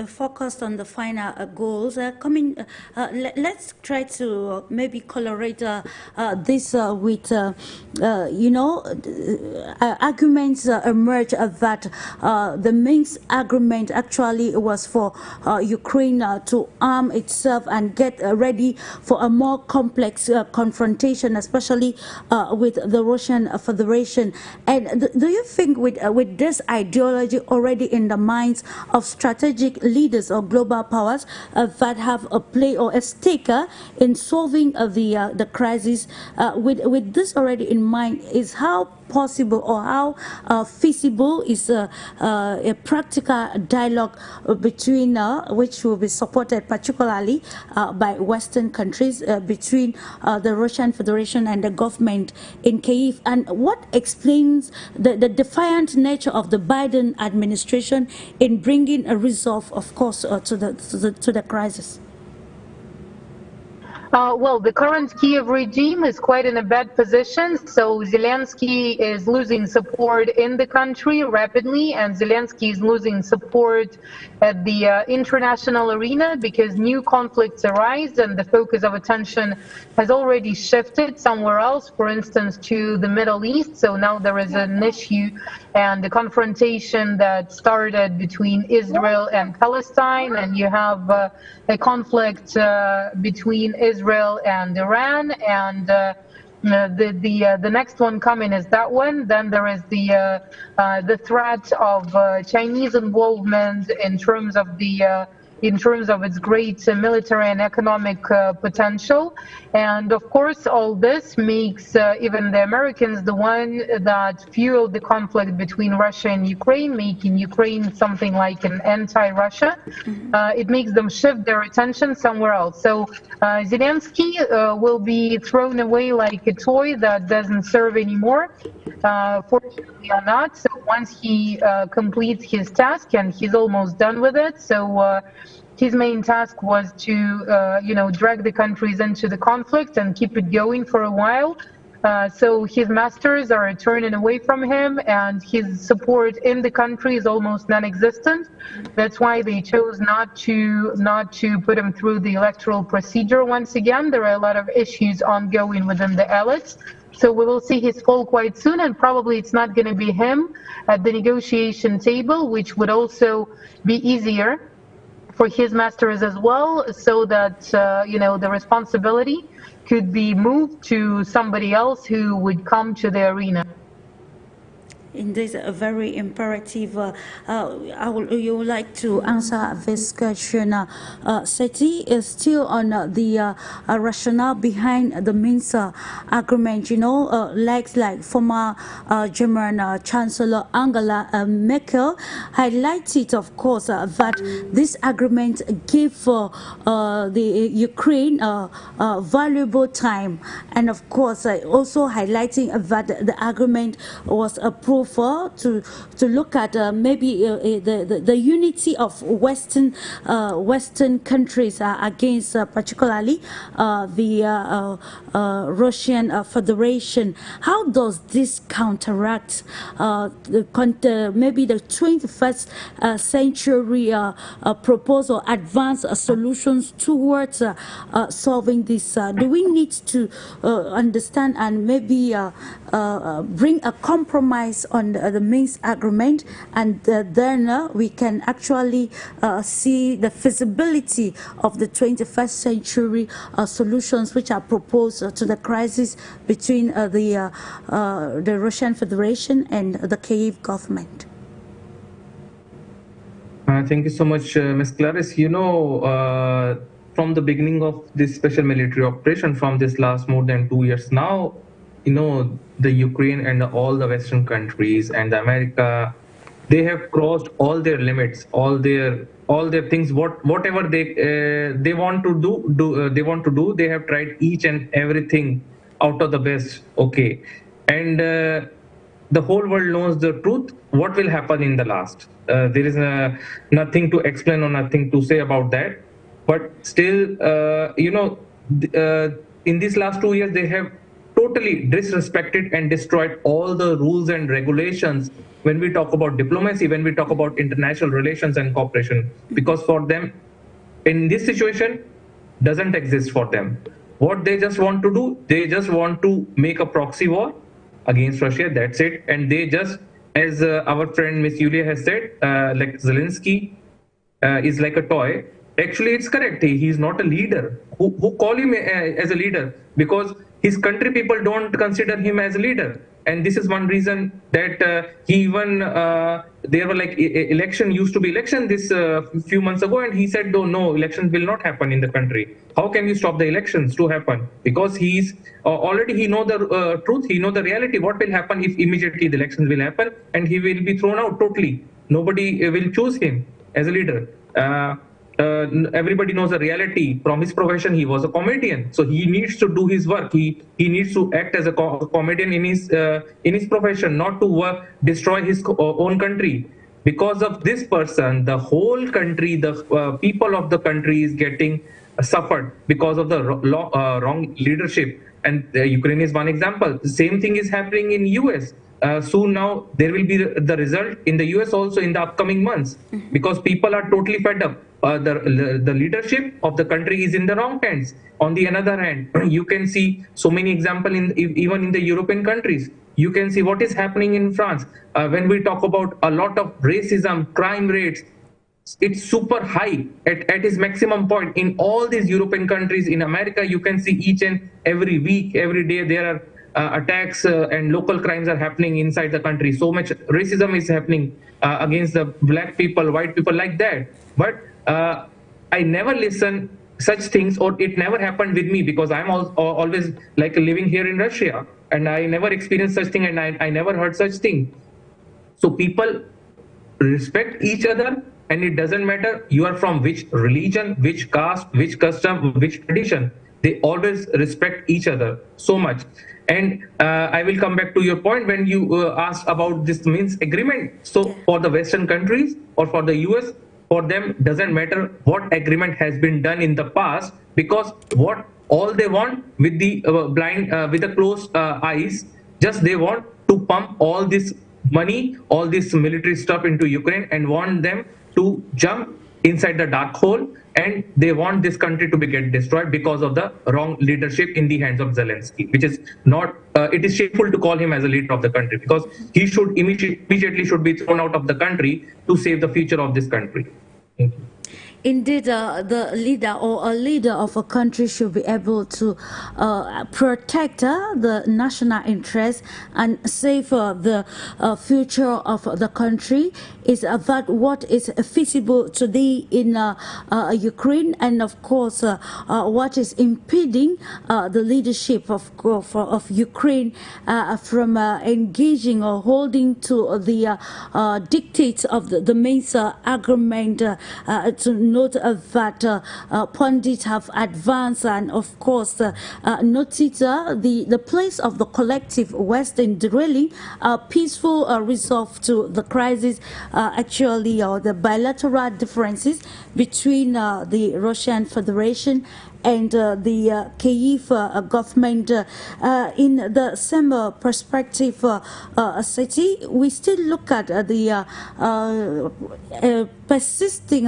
Focused on the final goals. Let's try to maybe colorate this with, arguments emerge that the Minsk agreement actually was for Ukraine to arm itself and get ready for a more complex confrontation, especially with the Russian Federation. And do you think with this ideology already in the minds of strategic leaders or global powers that have a play or a stake in solving the crisis, with this already in mind, is how possible or how feasible is a practical dialogue between, which will be supported particularly by Western countries, between the Russian Federation and the government in Kyiv, and what explains the defiant nature of the Biden administration in bringing a resolve, of course, to the crisis? Well, the current Kiev regime is quite in a bad position. So Zelensky is losing support in the country rapidly, and Zelensky is losing support at the international arena because new conflicts arise and the focus of attention has already shifted somewhere else, for instance, to the Middle East. So now there is an issue and the confrontation that started between Israel and Palestine, and you have a conflict between Israel and Iran, and the next one coming is that one. Then there is the threat of Chinese involvement in terms of the in terms of its great military and economic potential. And of course, all this makes even the Americans the one that fueled the conflict between Russia and Ukraine, making Ukraine something like an anti-Russia. It makes them shift their attention somewhere else. So Zelensky will be thrown away like a toy that doesn't serve anymore. Fortunately or not, so once he completes his task, and he's almost done with it, so his main task was to, drag the countries into the conflict and keep it going for a while. So his masters are turning away from him, and his support in the country is almost non-existent. That's why they chose not to put him through the electoral procedure once again. There are a lot of issues ongoing within the elites. So we will see his fall quite soon, and probably it's not going to be him at the negotiation table, which would also be easier for his masters as well, so that the responsibility could be moved to somebody else who would come to the arena. Indeed, a very imperative. You would like to answer this question. SETI is still on the rationale behind the Minsk agreement. Like former German Chancellor Angela Merkel highlighted, of course, that this agreement gave the Ukraine valuable time, and of course, also highlighting that the agreement was approved to look at maybe the unity of Western countries against particularly the Russian Federation. How does this counteract maybe the 21st century proposal, advanced solutions towards solving this? Do we need to understand and maybe bring a compromise on the Minsk agreement, and then we can actually see the feasibility of the 21st century solutions which are proposed to the crisis between the Russian Federation and the Kyiv government? Thank you so much, Ms. Clarice. From the beginning of this special military operation, from this last more than 2 years now, the Ukraine and all the Western countries and America, they have crossed all their limits, all their things, whatever they want to do, they have tried each and everything out of the best. Okay, and the whole world knows the truth. What will happen in the last? There is nothing to explain or nothing to say about that. But still, in these last 2 years, they have totally disrespected and destroyed all the rules and regulations when we talk about diplomacy, when we talk about international relations and cooperation, because for them, in this situation, doesn't exist for them. What they just want to do, they just want to make a proxy war against Russia, that's it. And they just, as our friend Miss Yulia has said, like Zelensky is like a toy. Actually, it's correct. He's not a leader. Who call him as a leader? Because his country people don't consider him as a leader. And this is one reason that he even, there were like election, used to be election this few months ago, and he said, no, elections will not happen in the country. How can you stop the elections to happen? Because he's already, he know the truth, he know the reality, what will happen if immediately the elections will happen, and he will be thrown out totally. Nobody will choose him as a leader. Everybody knows the reality. From his profession, he was a comedian, so he needs to do his work. He needs to act as a comedian in his profession, not to destroy his own country. Because of this person, the whole country, the people of the country is getting suffered because of the wrong leadership. And Ukraine is one example. The same thing is happening in US. Soon now there will be the result in the US also in the upcoming months, because people are totally fed up. The leadership of the country is in the wrong hands. On the other hand, you can see so many examples even in the European countries. You can see what is happening in France. When we talk about a lot of racism, crime rates, it's super high at its maximum point in all these European countries. In America, you can see each and every week, every day there are attacks and local crimes are happening inside the country. So much racism is happening against the black people, white people, like that. But I never listen such things, or it never happened with me, because I'm always like living here in Russia, and I never experienced such thing, and I never heard such thing. So people respect each other, and it doesn't matter you are from which religion, which caste, which custom, which tradition. They always respect each other so much. And I will come back to your point when you asked about this Minsk agreement. So for the Western countries or for the US, for them doesn't matter what agreement has been done in the past, because what all they want with the with the closed eyes, just they want to pump all this money, all this military stuff into Ukraine, and want them to jump inside the dark hole, and they want this country to be get destroyed because of the wrong leadership in the hands of Zelensky, which is not, it is shameful to call him as a leader of the country, because he should immediately should be thrown out of the country to save the future of this country. Thank you. Indeed, the leader or a leader of a country should be able to protect the national interest and save the future of the country. Is that what is feasible today in Ukraine, and of course what is impeding the leadership of Ukraine from engaging or holding to the dictates of the Minsk agreement, to note that pundits have advanced, and of course noted the place of the collective West in derailing a peaceful resolve to the crisis, actually, or the bilateral differences between the Russian Federation and the Kyiv government. In the same perspective, SETHI, we still look at the persisting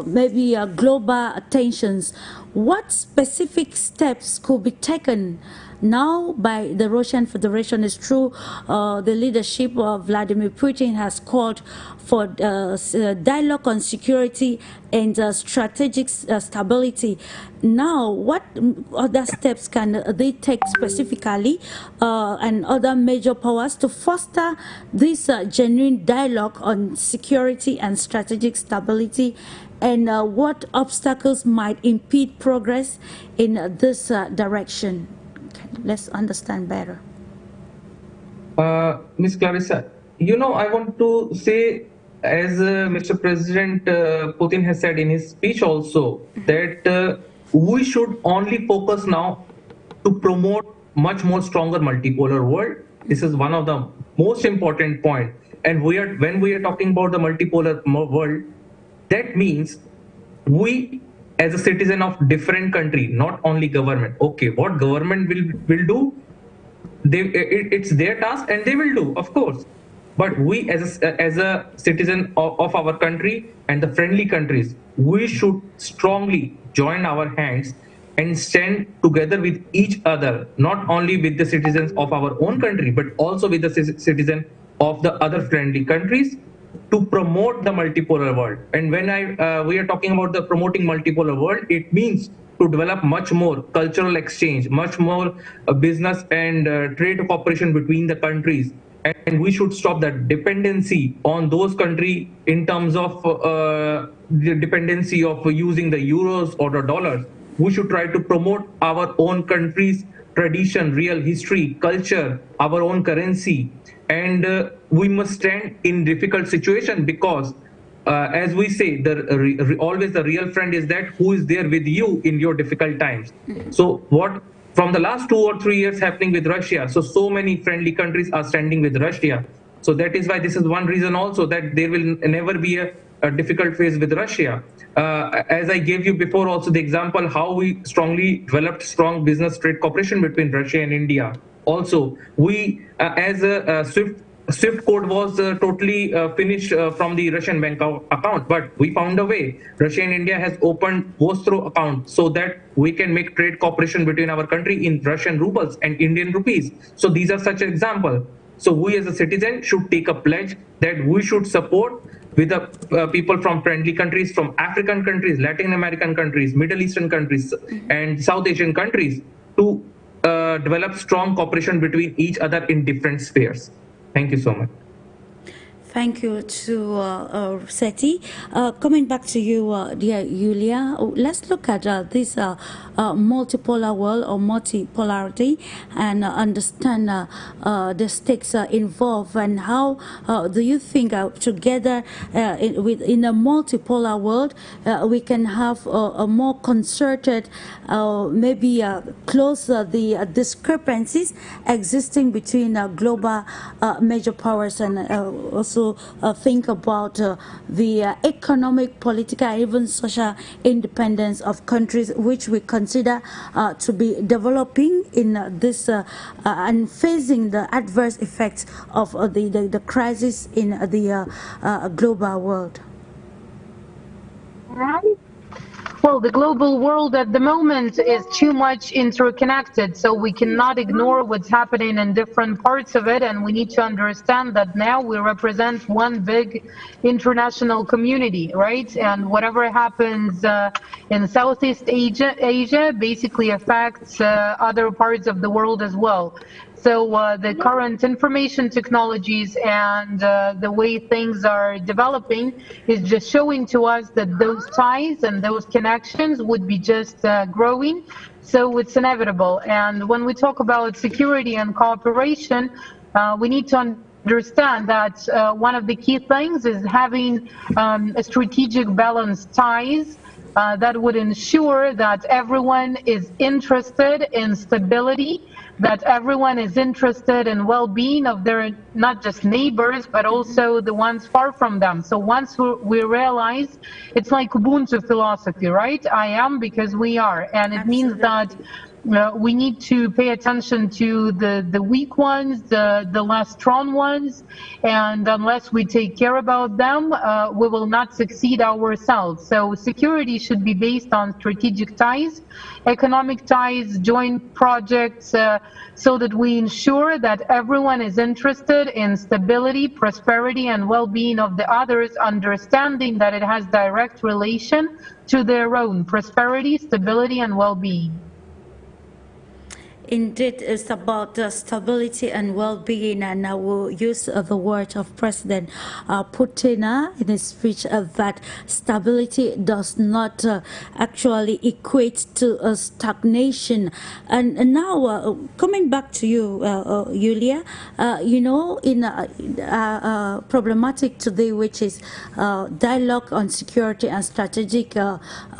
maybe global tensions. What specific steps could be taken now by the Russian Federation? Is true, the leadership of Vladimir Putin has called for dialogue on security and strategic stability. Now, what other steps can they take specifically, and other major powers, to foster this genuine dialogue on security and strategic stability, and what obstacles might impede progress in this direction? Let's understand better. Ms. Clarissa, you know, I want to say, as Mr. President Putin has said in his speech also, that we should only focus now to promote much more stronger multipolar world. This is one of the most important point. And when we are talking about the multipolar world, that means we, as a citizen of different country, not only government. Okay, what government will do, it's their task, and they will do, of course. But we, as a citizen of our country and the friendly countries, we should strongly join our hands and stand together with each other, not only with the citizens of our own country, but also with the citizen of the other friendly countries, to promote the multipolar world. And when we are talking about the promoting multipolar world, it means to develop much more cultural exchange, much more business and trade cooperation between the countries. And we should stop that dependency on those countries in terms of the dependency of using the euros or the dollars. We should try to promote our own country's tradition, real history, culture, our own currency. And we must stand in difficult situation, because as we say, always the real friend is that who is there with you in your difficult times. So what from the last 2 or 3 years happening with Russia, so many friendly countries are standing with Russia. So that is why this is one reason also that there will never be a difficult phase with Russia. As I gave you before also the example how we strongly developed strong business trade cooperation between Russia and India. Also, we as a SWIFT code was totally finished from the Russian bank account, but we found a way. Russia and India has opened Vostro account so that we can make trade cooperation between our country in Russian rubles and Indian rupees. So these are such an example. So we as a citizen should take a pledge that we should support with the people from friendly countries, from African countries, Latin American countries, Middle Eastern countries, and South Asian countries to develop strong cooperation between each other in different spheres. Thank you so much. Thank you to SETHI. Coming back to you, dear Yulia, let's look at this multipolar world or multipolarity and understand the stakes involved, and how do you think together in a multipolar world we can have a more concerted, maybe close the discrepancies existing between global major powers, and also think about the economic, political, and even social independence of countries which we consider to be developing in this and facing the adverse effects of the crisis in the global world. Well, the global world at the moment is too much interconnected, so we cannot ignore what's happening in different parts of it, and we need to understand that now we represent one big international community, right? And whatever happens in Southeast Asia basically affects other parts of the world as well. So the current information technologies and the way things are developing is just showing to us that those ties and those connections would be just growing. So it's inevitable. And when we talk about security and cooperation, we need to understand that one of the key things is having a strategic balanced ties that would ensure that everyone is interested in stability, that everyone is interested in well-being of their not just neighbors, but also the ones far from them. So once we realize, it's like Ubuntu philosophy, right? I am because we are. And it means that we need to pay attention to the weak ones, the less strong ones, and unless we take care about them, we will not succeed ourselves. So security should be based on strategic ties, economic ties, joint projects, so that we ensure that everyone is interested in stability, prosperity, and well-being of the others, understanding that it has direct relation to their own prosperity, stability, and well-being. Indeed, it's about stability and well-being, and I will use the word of President Putin in his speech that stability does not actually equate to stagnation. And now, coming back to you, Yulia, you know, in problematic today, which is dialogue on security and strategic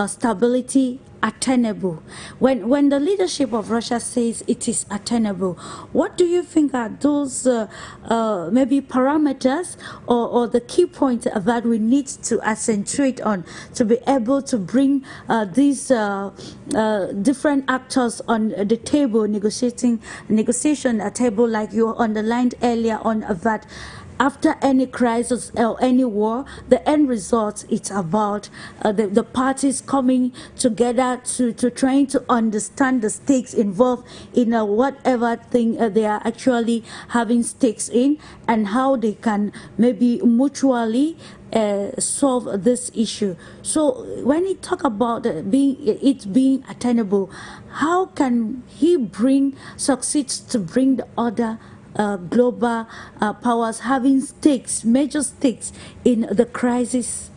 stability, attainable. When the leadership of Russia says it is attainable, what do you think are those maybe parameters or the key points that we need to accentuate on to be able to bring these different actors on the table, negotiation table, like you underlined earlier on, that after any crisis or any war, the end result, it's about the parties coming together to trying to understand the stakes involved in whatever thing they are actually having stakes in, and how they can maybe mutually solve this issue. So when he talk about being attainable, how can he succeed to bring the other global powers having stakes, major stakes in the crisis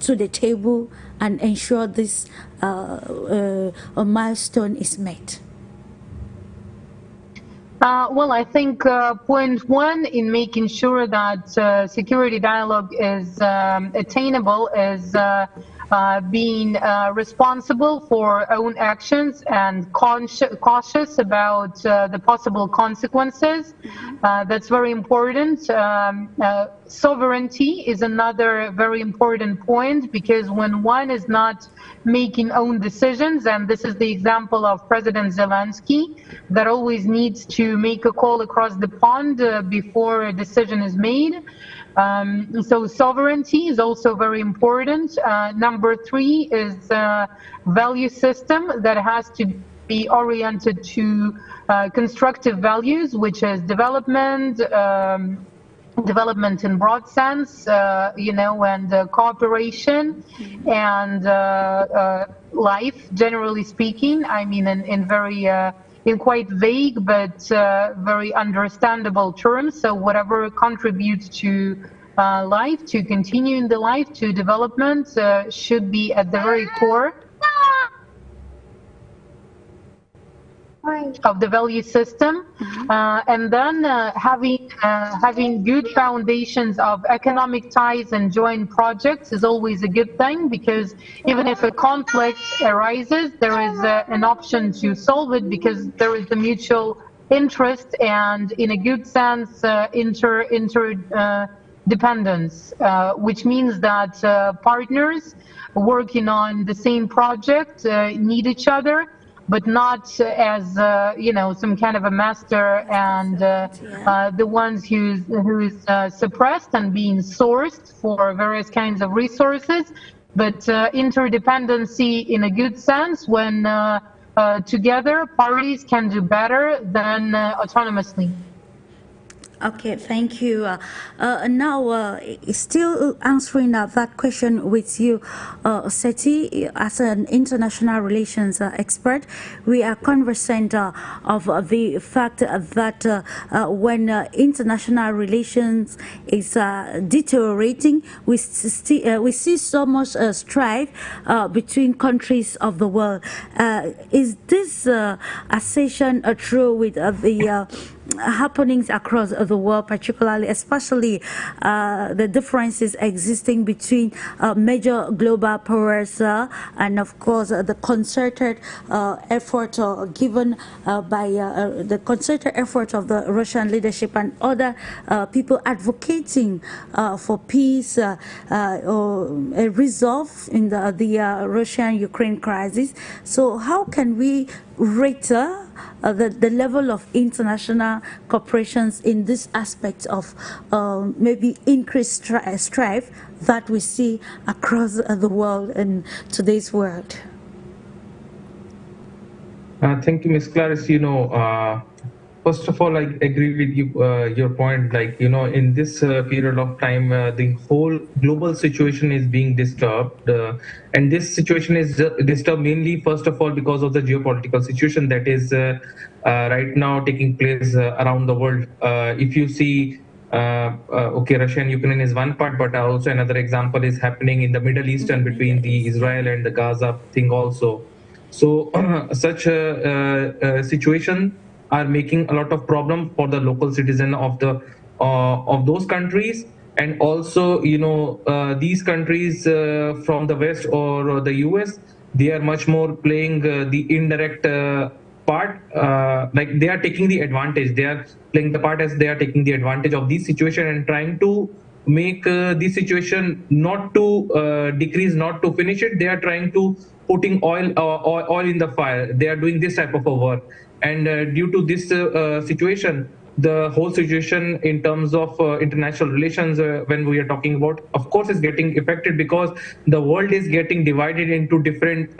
to the table, and ensure this a milestone is met? Well, I think point one in making sure that security dialogue is attainable is being responsible for own actions and cautious about the possible consequences. That's very important. Sovereignty is another very important point, because when one is not making own decisions, and this is the example of President Zelensky, that always needs to make a call across the pond before a decision is made. So sovereignty is also very important. Number three is value system that has to be oriented to constructive values, which is development in broad sense, you know, and cooperation and life, generally speaking. I mean, in quite vague but very understandable terms. So whatever contributes to life, to continuing the life, to development, should be at the very core of the value system. And then having good foundations of economic ties and joint projects is always a good thing, because even if a conflict arises, there is an option to solve it, because there is a mutual interest and, in a good sense, interdependence, which means that partners working on the same project need each other, but not as some kind of a master and the ones who's suppressed and being sourced for various kinds of resources, but interdependency in a good sense, when together parties can do better than autonomously. Okay, thank you. Now, still answering that question with you, SETHI, as an international relations expert, we are conversant of the fact that when international relations is deteriorating, we see so much strife between countries of the world. Is this assertion true with the happenings across the world, particularly, especially the differences existing between major global powers and, of course, the concerted effort given by the concerted effort of the Russian leadership and other people advocating for peace or a resolve in the Russian-Ukraine crisis. So how can we rate the level of international cooperations in this aspect of maybe increased strife that we see across the world in today's world? Thank you, Ms. Clarice. First of all, I agree with you, your point. In this period of time, the whole global situation is being disturbed. And this situation is disturbed mainly, first of all, because of the geopolitical situation that is right now taking place around the world. If you see, okay, Russia and Ukraine is one part, but also another example is happening in the Middle East and between the Israel and the Gaza thing also. So such a situation are making a lot of problem for the local citizen of those countries, and also these countries from the West or the US, they are much more playing the indirect part, like they are taking the advantage. They are playing the part as they are taking the advantage of this situation and trying to make this situation not to decrease, not to finish it. They are trying to putting oil in the fire. They are doing this type of a work. And due to this situation, the whole situation in terms of international relations, when we are talking about, of course, is getting affected, because the world is getting divided into different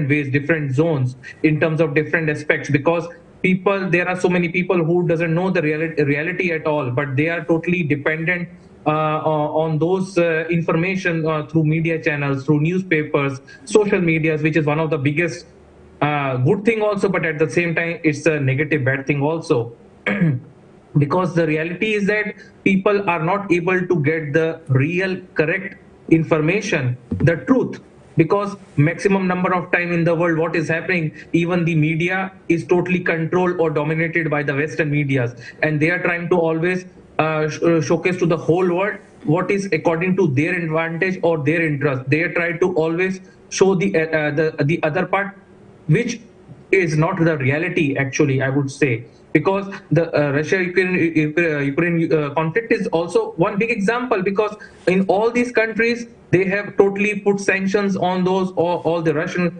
ways, different zones in terms of different aspects. Because there are so many people who doesn't know the reality at all, but they are totally dependent on those information through media channels, through newspapers, social medias, which is one of the biggest good thing also, but at the same time it's a negative bad thing also. Because the reality is that people are not able to get the real correct information, the truth, because maximum number of time in the world what is happening, even the media is totally controlled or dominated by the Western medias, and they are trying to always showcase to the whole world what is according to their advantage or their interest. They try to always show the other part, which is not the reality, actually, I would say. Because the Russia-Ukraine conflict is also one big example, because in all these countries, they have totally put sanctions on those, all the Russian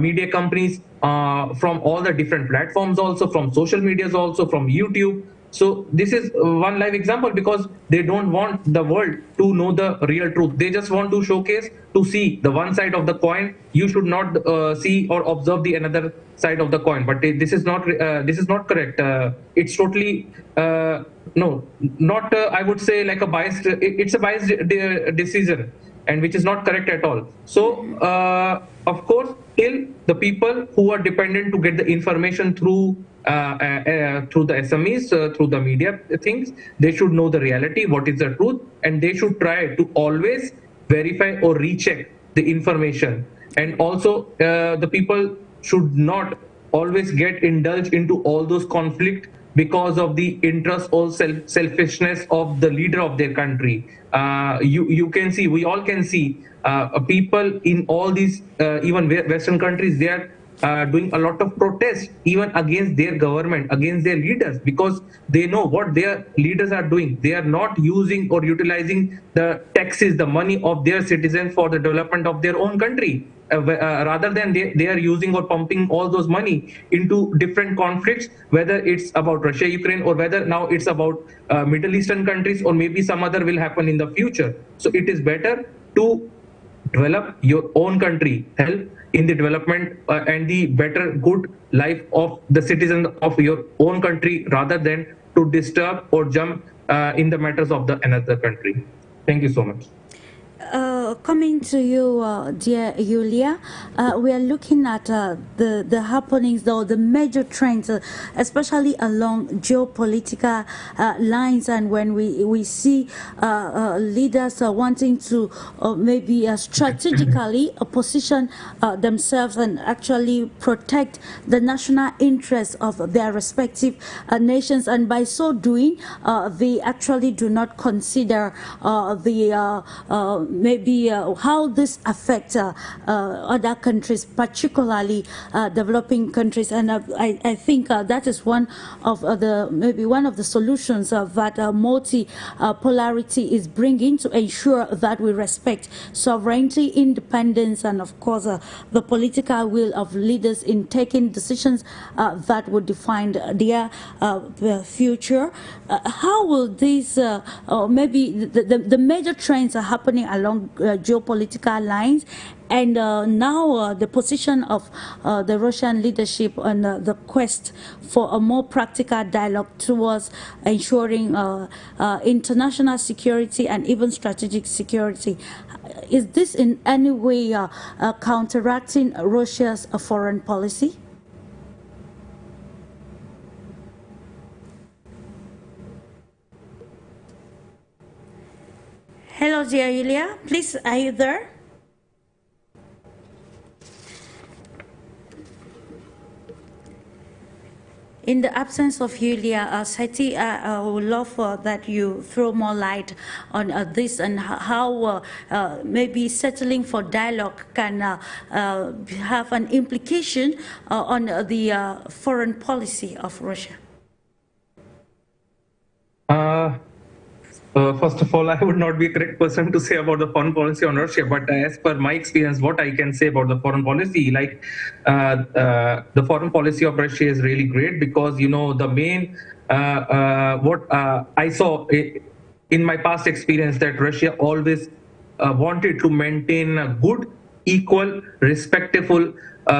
media companies from all the different platforms also, from social medias also, from YouTube. So this is one live example, because they don't want the world to know the real truth. They just want to showcase, to see the one side of the coin. You should not see or observe the another side of the coin. But this is not correct. It's totally no, not I would say like a biased. It's a biased decision, and which is not correct at all. So of course, till the people who are dependent to get the information through through the SMEs, through the media things. They should know the reality, what is the truth, and they should try to always verify or recheck the information. And also, the people should not always get indulged into all those conflict because of the interest or selfishness of the leader of their country. You can see, we all can see, people in all these even Western countries, they are doing a lot of protest even against their government, against their leaders, because they know what their leaders are doing. They are not using or utilizing the taxes, the money of their citizens for the development of their own country. Rather than they are using or pumping all those money into different conflicts, whether it's about Russia, Ukraine, or whether now it's about Middle Eastern countries, or maybe some other will happen in the future. So it is better to develop your own country, help in the development and the better good life of the citizens of your own country, rather than to disturb or jump in the matters of the another country. Thank you so much. Coming to you, dear Yulia, we are looking at the happenings, though, the major trends, especially along geopolitical lines, and when we see leaders wanting to maybe strategically position themselves and actually protect the national interests of their respective nations, and by so doing, they actually do not consider maybe how this affects other countries, particularly developing countries. And I think that is one of the solutions that multi-polarity is bringing, to ensure that we respect sovereignty, independence, and of course the political will of leaders in taking decisions that would define their future. How will these maybe the major trends are happening along geopolitical lines, and now the position of the Russian leadership on the quest for a more practical dialogue towards ensuring international security and even strategic security. Is this in any way counteracting Russia's foreign policy? Hello, dear Yulia. Please, are you there? In the absence of Yulia, SETHI, I would love that you throw more light on this, and how maybe settling for dialogue can have an implication on the foreign policy of Russia. First of all, I would not be a correct person to say about the foreign policy on Russia, but as per my experience, what I can say about the foreign policy, like the foreign policy of Russia is really great, because, you know, the main, what I saw in my past experience, that Russia always wanted to maintain a good, equal, respectful,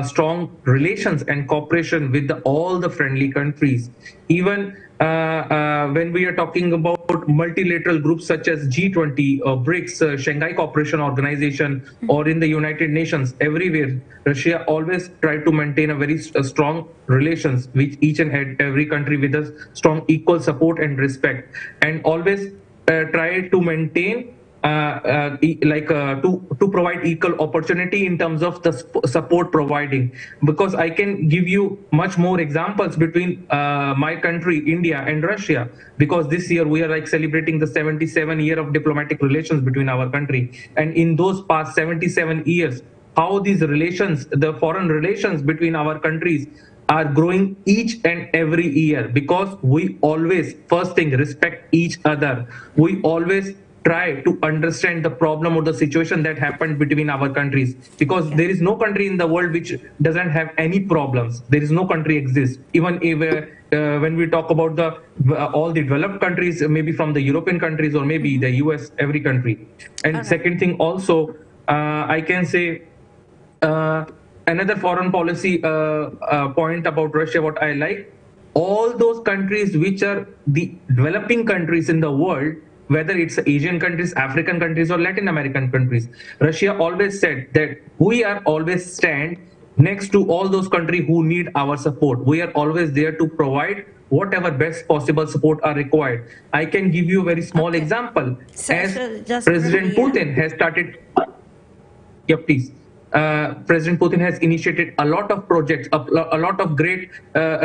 strong relations and cooperation with all the friendly countries. Even when we are talking about multilateral groups such as G20 or BRICS, Shanghai Cooperation Organization, or in the United Nations, everywhere, Russia always tried to maintain a very strong relations with each and every country, with a strong equal support and respect, and always try to maintain to provide equal opportunity in terms of the support providing. Because I can give you much more examples between my country, India, and Russia, because this year we are like celebrating the 77 year of diplomatic relations between our country. And in those past 77 years, how these relations, the foreign relations between our countries, are growing each and every year, because we always, first thing, respect each other. We always try to understand the problem or the situation that happened between our countries, because there is no country in the world which doesn't have any problems. There is no country exists. Even if when we talk about the all the developed countries, maybe from the European countries or maybe the US, every country. And second thing also, I can say another foreign policy point about Russia, what I like, all those countries which are the developing countries in the world, whether it's Asian countries, African countries, or Latin American countries, Russia always said that we are always stand next to all those countries who need our support. We are always there to provide whatever best possible support are required. I can give you a very small example. As President Putin has started, yeah, please. President Putin has initiated a lot of projects, a lot of great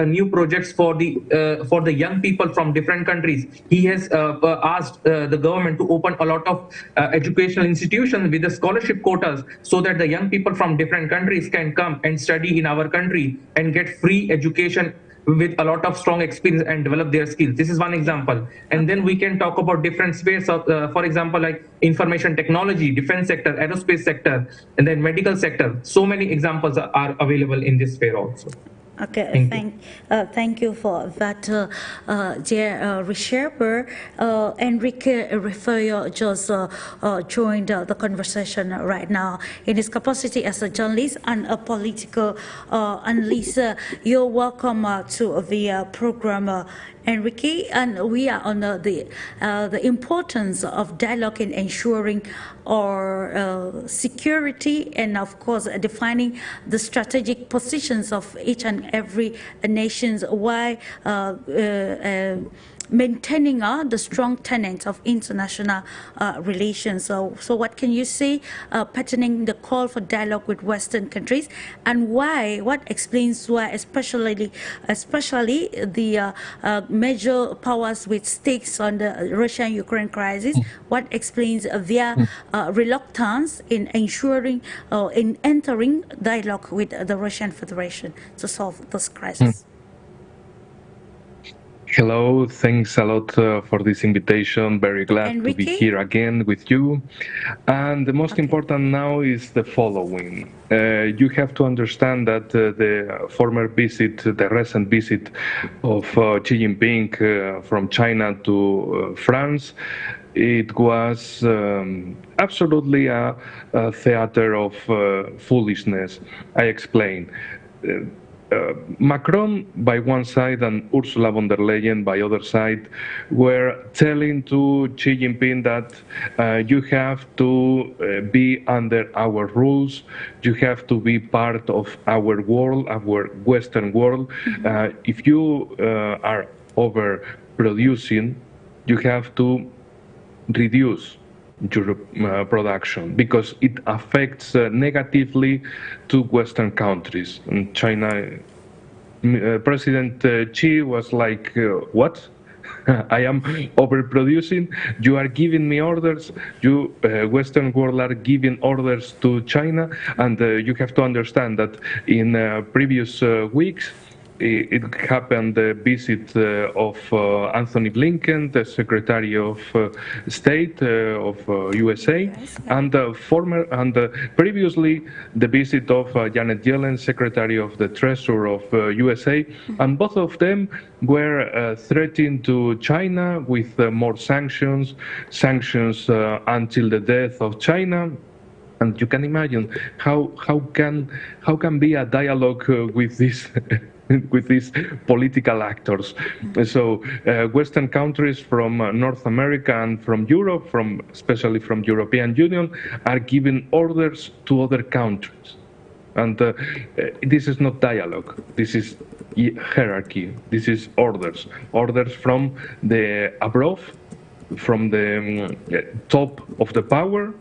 new projects for the young people from different countries. He has asked the government to open a lot of educational institutions with the scholarship quotas, so that the young people from different countries can come and study in our country and get free education with a lot of strong experience and develop their skills. This is one example. And then we can talk about different spheres of, for example, like information technology, defense sector, aerospace sector, and then medical sector. So many examples are available in this sphere also. Okay, thank you for that, dear RISHABH. ENRIQUE REFOYO just joined the conversation right now in his capacity as a journalist and a political analyst. You're welcome to the program, ENRIQUE, and we are on the importance of dialogue in ensuring our security, and of course defining the strategic positions of each and every nations, while maintaining the strong tenets of international relations. So what can you say pertaining the call for dialogue with Western countries, and why? What explains why, especially the major powers with stakes on the Russia-Ukraine crisis? What explains their reluctance in ensuring in entering dialogue with the Russian Federation to solve this crisis? Hello, thanks a lot for this invitation. Very glad to be here again with you. And the most important now is the following. You have to understand that the former visit, the recent visit of Xi Jinping from China to France, it was absolutely a theater of foolishness. I explain. Macron by one side and Ursula von der Leyen by other side were telling to Xi Jinping that you have to be under our rules, you have to be part of our world, our Western world. If you are overproducing, you have to reduce your production, because it affects negatively to Western countries. And China, President Xi was like, what? I am overproducing, you are giving me orders, you Western world are giving orders to China. And you have to understand that in previous weeks, it happened the visit of Anthony Blinken, the Secretary of State of USA, and previously the visit of Janet Yellen, Secretary of the Treasury of USA, and both of them were threatening to China with more sanctions until the death of China. And you can imagine how can be a dialogue with this. With these political actors. So Western countries from North America and from Europe, especially from European Union, are giving orders to other countries. And this is not dialogue, this is hierarchy, this is orders from the above, from the top of the power,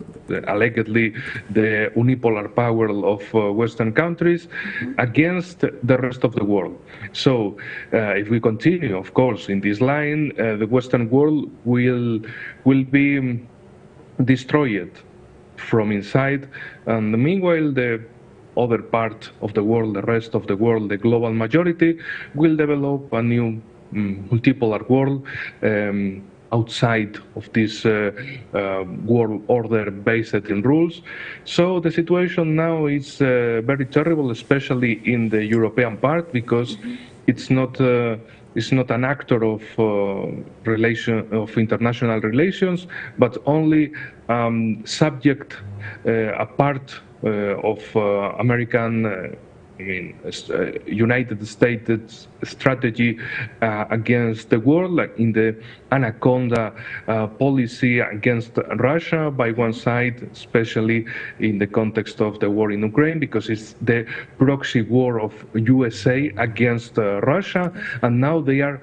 allegedly the unipolar power of Western countries, against the rest of the world. So if we continue, of course, in this line, the Western world will be destroyed from inside, and meanwhile the other part of the world, the rest of the world, the global majority, will develop a new multipolar world outside of this world order based in rules. So the situation now is very terrible, especially in the European part, because it's not an actor of international relations, but only subject a part of American United States strategy against the world, like in the anaconda policy against Russia by one side, especially in the context of the war in Ukraine, because it's the proxy war of USA against Russia, and now they are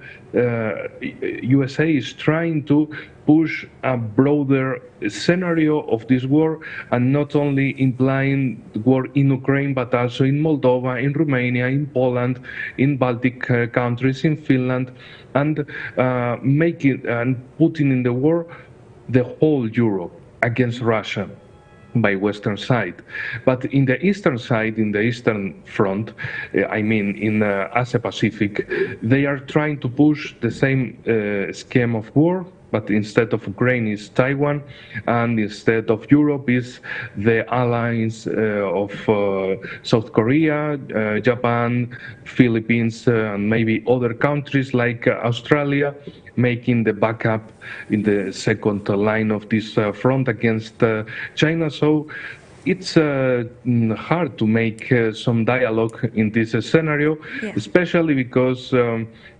USA is trying to push a broader scenario of this war, and not only implying the war in Ukraine, but also in Moldova, in Romania, in Poland, in Baltic countries, in Finland, and making and putting in the war the whole Europe against Russia by Western side. But in the eastern side, in the eastern front, in Asia-Pacific, they are trying to push the same scheme of war, but instead of Ukraine is Taiwan, and instead of Europe is the allies of South Korea, Japan, Philippines, and maybe other countries like Australia, making the backup in the second line of this front against China. So it's hard to make some dialogue in this scenario, especially because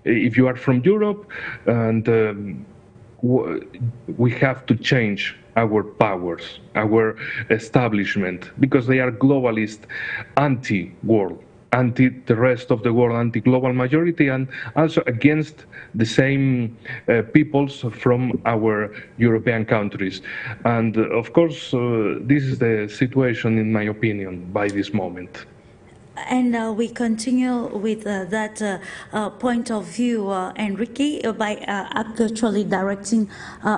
if you are from Europe, and we have to change our powers, our establishment, because they are globalist, anti-world, anti the rest of the world, anti-global majority, and also against the same peoples from our European countries. And of course, this is the situation, in my opinion, by this moment. And we continue with that point of view, Enrique, by actually directing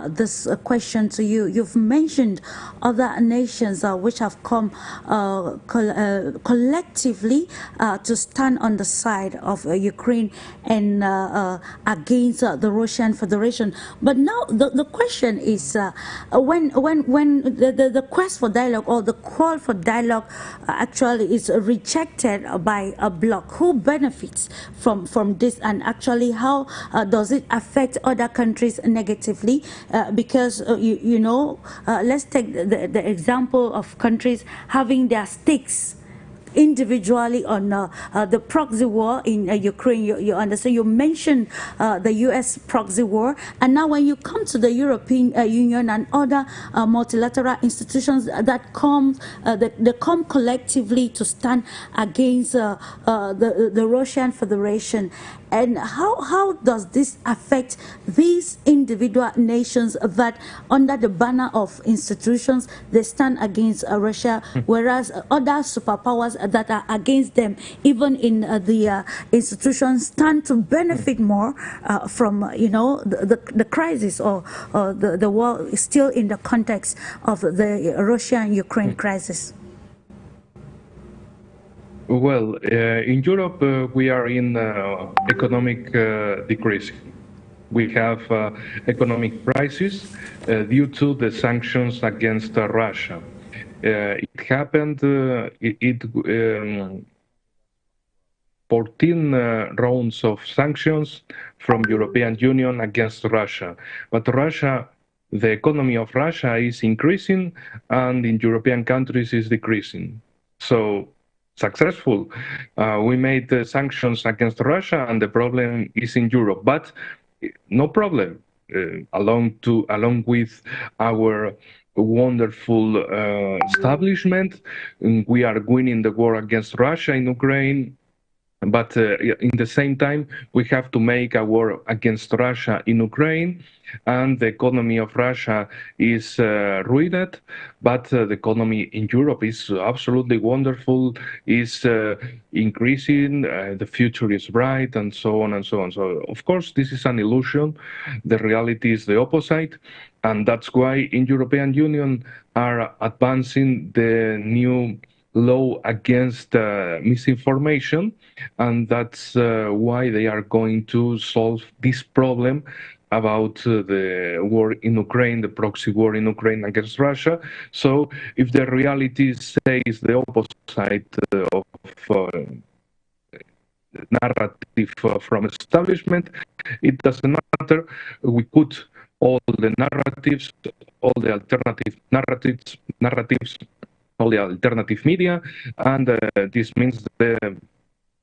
this question to you. You've mentioned other nations which have come collectively to stand on the side of Ukraine and against the Russian Federation. But now the question is, when the quest for dialogue or the call for dialogue actually is rejected by a bloc, who benefits from this, and actually how does it affect other countries negatively? Because let's take the example of countries having their stakes individually on the proxy war in Ukraine. You understand, you mentioned the US proxy war, and now when you come to the European Union and other multilateral institutions that come collectively to stand against the Russian Federation. And how does this affect these individual nations that under the banner of institutions they stand against Russia, whereas other superpowers that are against them, even in the institutions, stand to benefit more from the crisis or the war still in the context of the Russia-Ukraine crisis? Well, in Europe, we are in economic decrease. We have economic crisis due to the sanctions against Russia. It happened, 14 rounds of sanctions from European Union against Russia. But Russia, the economy of Russia is increasing, and in European countries is decreasing. So successful. We made sanctions against Russia, and the problem is in Europe. But no problem. Along with our wonderful establishment, we are winning the war against Russia in Ukraine. But in the same time, we have to make a war against Russia in Ukraine, and the economy of Russia is ruined, but the economy in Europe is absolutely wonderful, is increasing, the future is bright, and so on and so on. So, of course, this is an illusion. The reality is the opposite, and that's why in European Union are advancing the new law against misinformation, and that's why they are going to solve this problem about the war in Ukraine, the proxy war in Ukraine against Russia. So if the reality says the opposite of narrative from establishment, it doesn't matter. We put all the narratives, all the alternative narratives only alternative media, and this means the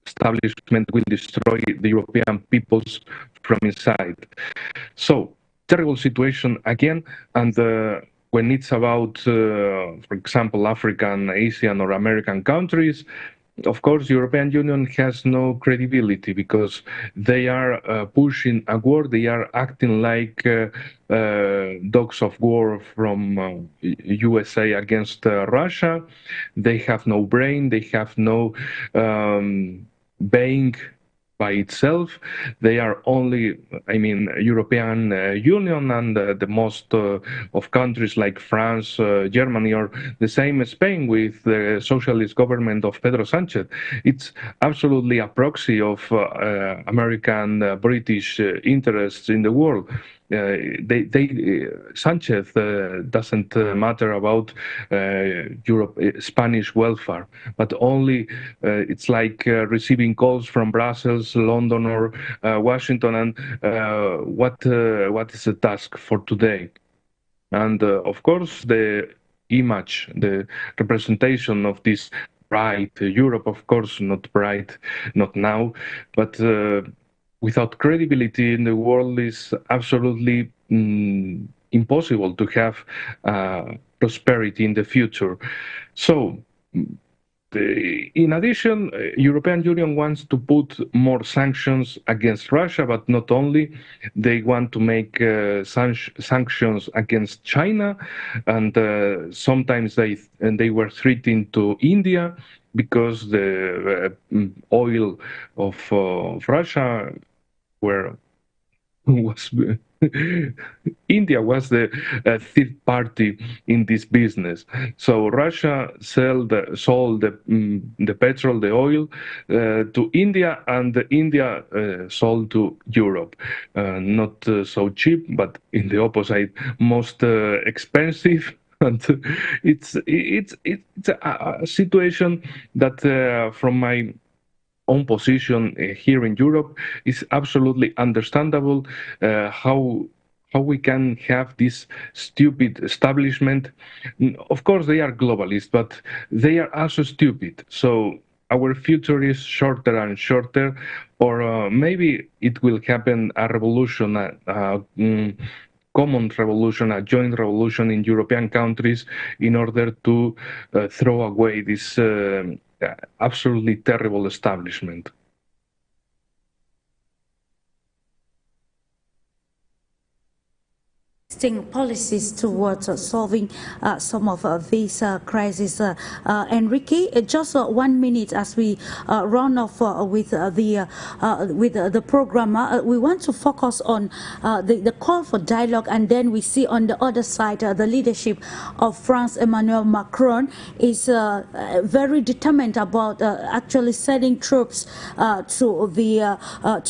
establishment will destroy the European peoples from inside. So, terrible situation again, and when it's about, for example, African, Asian, or American countries, of course, European Union has no credibility because they are pushing a war. They are acting like dogs of war from USA against Russia. They have no brain. They have no being by itself. They are only, I mean, European Union and the most of countries like France, Germany, or the same Spain with the socialist government of Pedro Sanchez. It's absolutely a proxy of American, British interests in the world. Sanchez doesn't matter about Europe, Spanish welfare, but only it's like receiving calls from Brussels, London, or Washington, and what is the task for today? And of course, the image, the representation of this bright Europe, of course, not bright, not now, but without credibility in the world is absolutely impossible to have prosperity in the future. So, in addition, European Union wants to put more sanctions against Russia, but not only. They want to make sanctions against China, and sometimes they were threatening to India because the oil of Russia was India was the third party in this business. So Russia sold the petrol, the oil to India, and India sold to Europe. Not so cheap, but in the opposite, most expensive. And it's a situation that, from my own position here in Europe, is absolutely understandable how we can have this stupid establishment. Of course, they are globalists, but they are also stupid. So our future is shorter and shorter, or maybe it will happen a revolution, common revolution, a joint revolution in European countries in order to throw away this absolutely terrible establishment. Policies towards solving some of these crises. Enrique, just 1 minute as we run off with the program. We want to focus on the call for dialogue, and then we see on the other side the leadership of France. Emmanuel Macron is very determined about actually sending troops to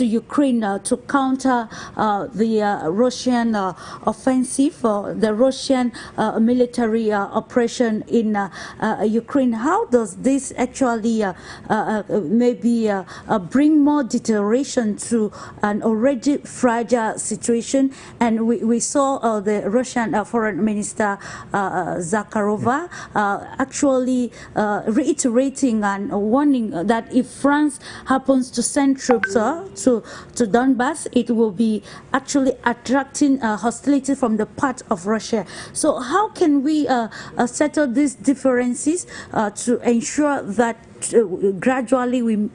Ukraine to counter the Russian offensive, the Russian military operation in Ukraine. How does this actually maybe bring more deterioration to an already fragile situation? And we saw the Russian Foreign Minister Zakharova actually reiterating and warning that if France happens to send troops to Donbass, it will be actually attracting hostility from the part of Russia. So how can we settle these differences to ensure that gradually we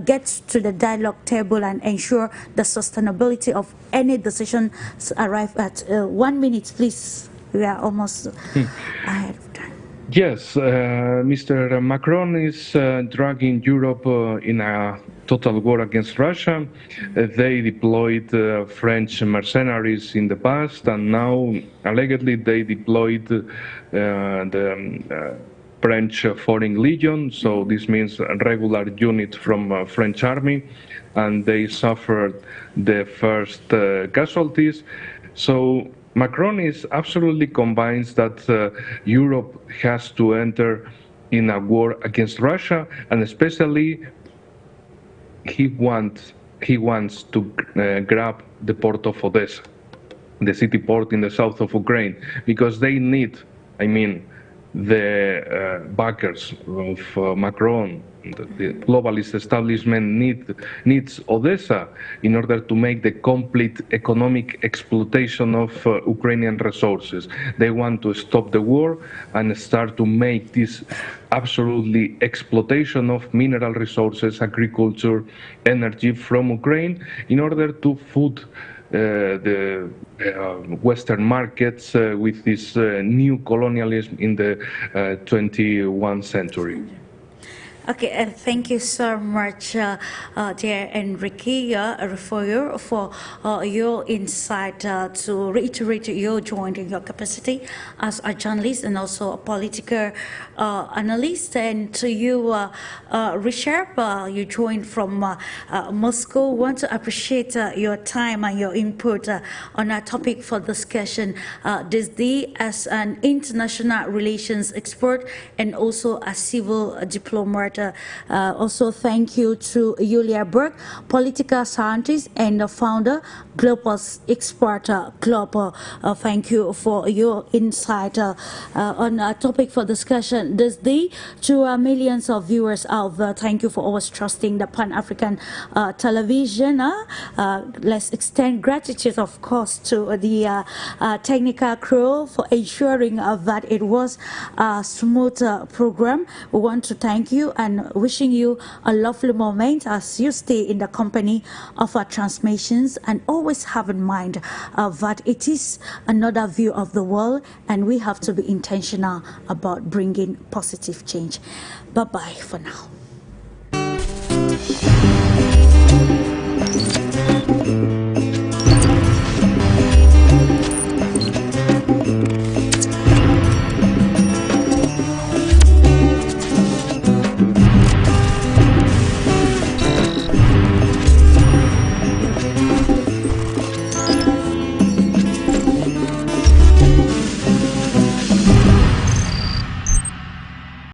get to the dialogue table and ensure the sustainability of any decision arrive at? 1 minute, please. We are almost ahead of time. Yes, Mr. Macron is dragging Europe in a total war against Russia. They deployed French mercenaries in the past, and now allegedly they deployed the French Foreign Legion. So this means a regular unit from French army, and they suffered the first casualties. So Macron is absolutely convinced that Europe has to enter in a war against Russia, and especially he wants to grab the port of Odessa, the city port in the south of Ukraine, because they need, I mean, the backers of Macron, the globalist establishment needs Odessa in order to make the complete economic exploitation of Ukrainian resources. They want to stop the war and start to make this absolutely exploitation of mineral resources, agriculture, energy from Ukraine in order to food the Western markets with this new colonialism in the 21st century. Okay, thank you so much, dear ENRIQUE REFOYO, for your insight to reiterate your joining your capacity as a journalist and also a political analyst. And to you, RISHABH, you joined from Moscow. Want to appreciate your time and your input on our topic for discussion this day as an international relations expert and also a civil diplomat. Also, thank you to YULIA BERG, political scientist and the founder, GLOBUS expert Global. Thank you for your insight on our topic for discussion this day. To millions of viewers out there, thank you for always trusting the Pan-African television. Let's extend gratitude, of course, to the technical crew for ensuring that it was a smooth program. We want to thank you and wishing you a lovely moment as you stay in the company of our transmissions, and always have in mind that it is another view of the world and we have to be intentional about bringing positive change. Bye-bye for now.